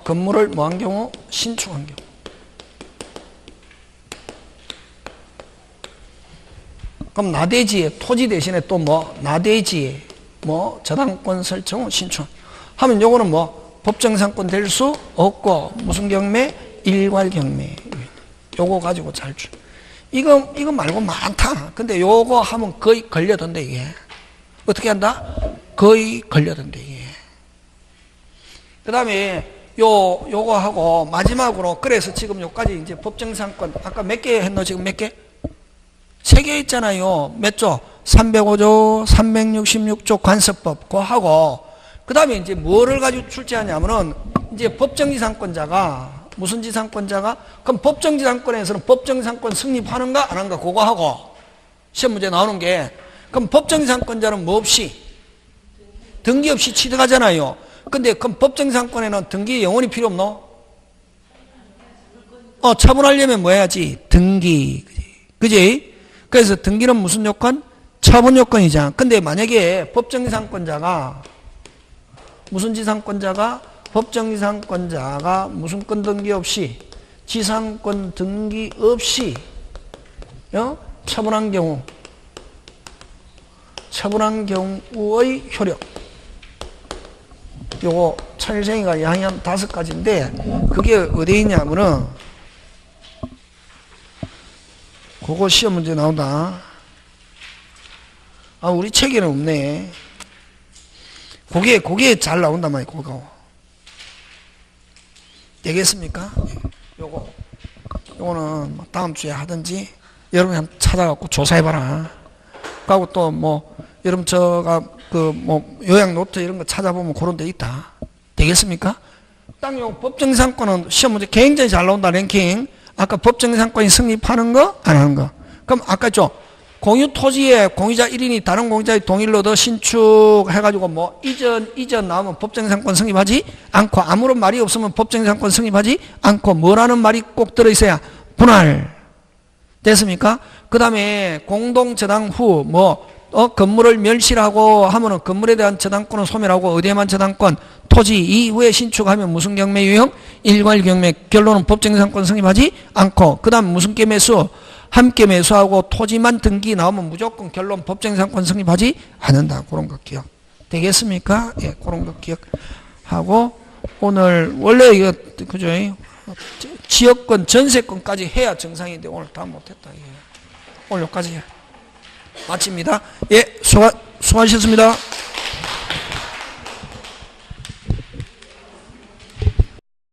건물을 뭐한 경우? 신축한 경우 그럼 나대지에 토지 대신에 또 뭐? 나대지에 뭐 저당권 설정 후 신축 하면 요거는 뭐? 법정지상권 될 수 없고 무슨 경매? 일괄 경매 요거 가지고 잘 줄 이거 말고 많다 근데 요거 하면 거의 걸려든다 이게 어떻게 한다? 거의 걸려든다 이게 그 다음에 요거 하고 마지막으로 그래서 지금 요까지 이제 법정지상권 아까 몇 개 했노 지금 몇 개? 3개 있잖아요 몇 조? 305조 366조 관습법 그거 하고 그 다음에 이제 뭐를 가지고 출제하냐면은 이제 법정지상권자가 무슨 지상권자가? 그럼 법정지상권에서는 법정지상권 성립하는가 안 하는가 그거 하고 시험 문제 나오는 게 그럼 법정지상권자는 뭐 없이? 등기 없이 취득하잖아요. 근데 그럼 법정상권에는 등기 영원히 필요 없노? 처분하려면 뭐 해야지? 등기. 그지? 그래서 등기는 무슨 요건? 처분 요건이잖아. 근데 만약에 법정지상권자가 무슨 지상권자가? 법정지상권자가 무슨 건 등기 없이 지상권 등기 없이 처분한 경우의 효력. 요거 천일생이가 양양 5가지인데 그게 어디에 있냐면은 그거 시험 문제 나온다. 우리 책에는 없네. 그게 잘 나온단 말이야. 그거 되겠습니까? 요거는 다음 주에 하든지 여러분이 한번 찾아갖고 조사해봐라. 그리고 또 뭐 여러분 요약 노트 이런 거 찾아보면 그런 데 있다. 되겠습니까? 딱 요 법정지상권은 시험 문제 굉장히 잘 나온다. 랭킹. 아까 법정지상권이 성립하는 거 안 하는 거. 그럼 아까 있죠. 공유 토지에 공유자 1인이 다른 공유자의 동의를 얻어 신축해가지고 뭐 이전 나오면 법정지상권 성립하지 않고 아무런 말이 없으면 법정지상권 성립하지 않고 뭐라는 말이 꼭 들어있어야 분할. 됐습니까? 그 다음에 공동저당 후 건물을 멸실하고 하면은 건물에 대한 저당권은 소멸하고 어디에만 저당권 토지 이후에 신축하면 무슨 경매 유형? 일괄 경매. 결론은 법정지상권 성립하지 않고 그 다음 무슨 게 매수? 함께 매수하고 토지만 등기 나오면 무조건 결론 법정지상권 성립하지 않는다. 그런 거 기억 되겠습니까? 예, 그런 거 기억하고 오늘 원래 이거 그죠? 지역권 전세권까지 해야 정상인데 오늘 다 못했다. 예. 오늘 여기까지 마칩니다. 예, 수고하셨습니다.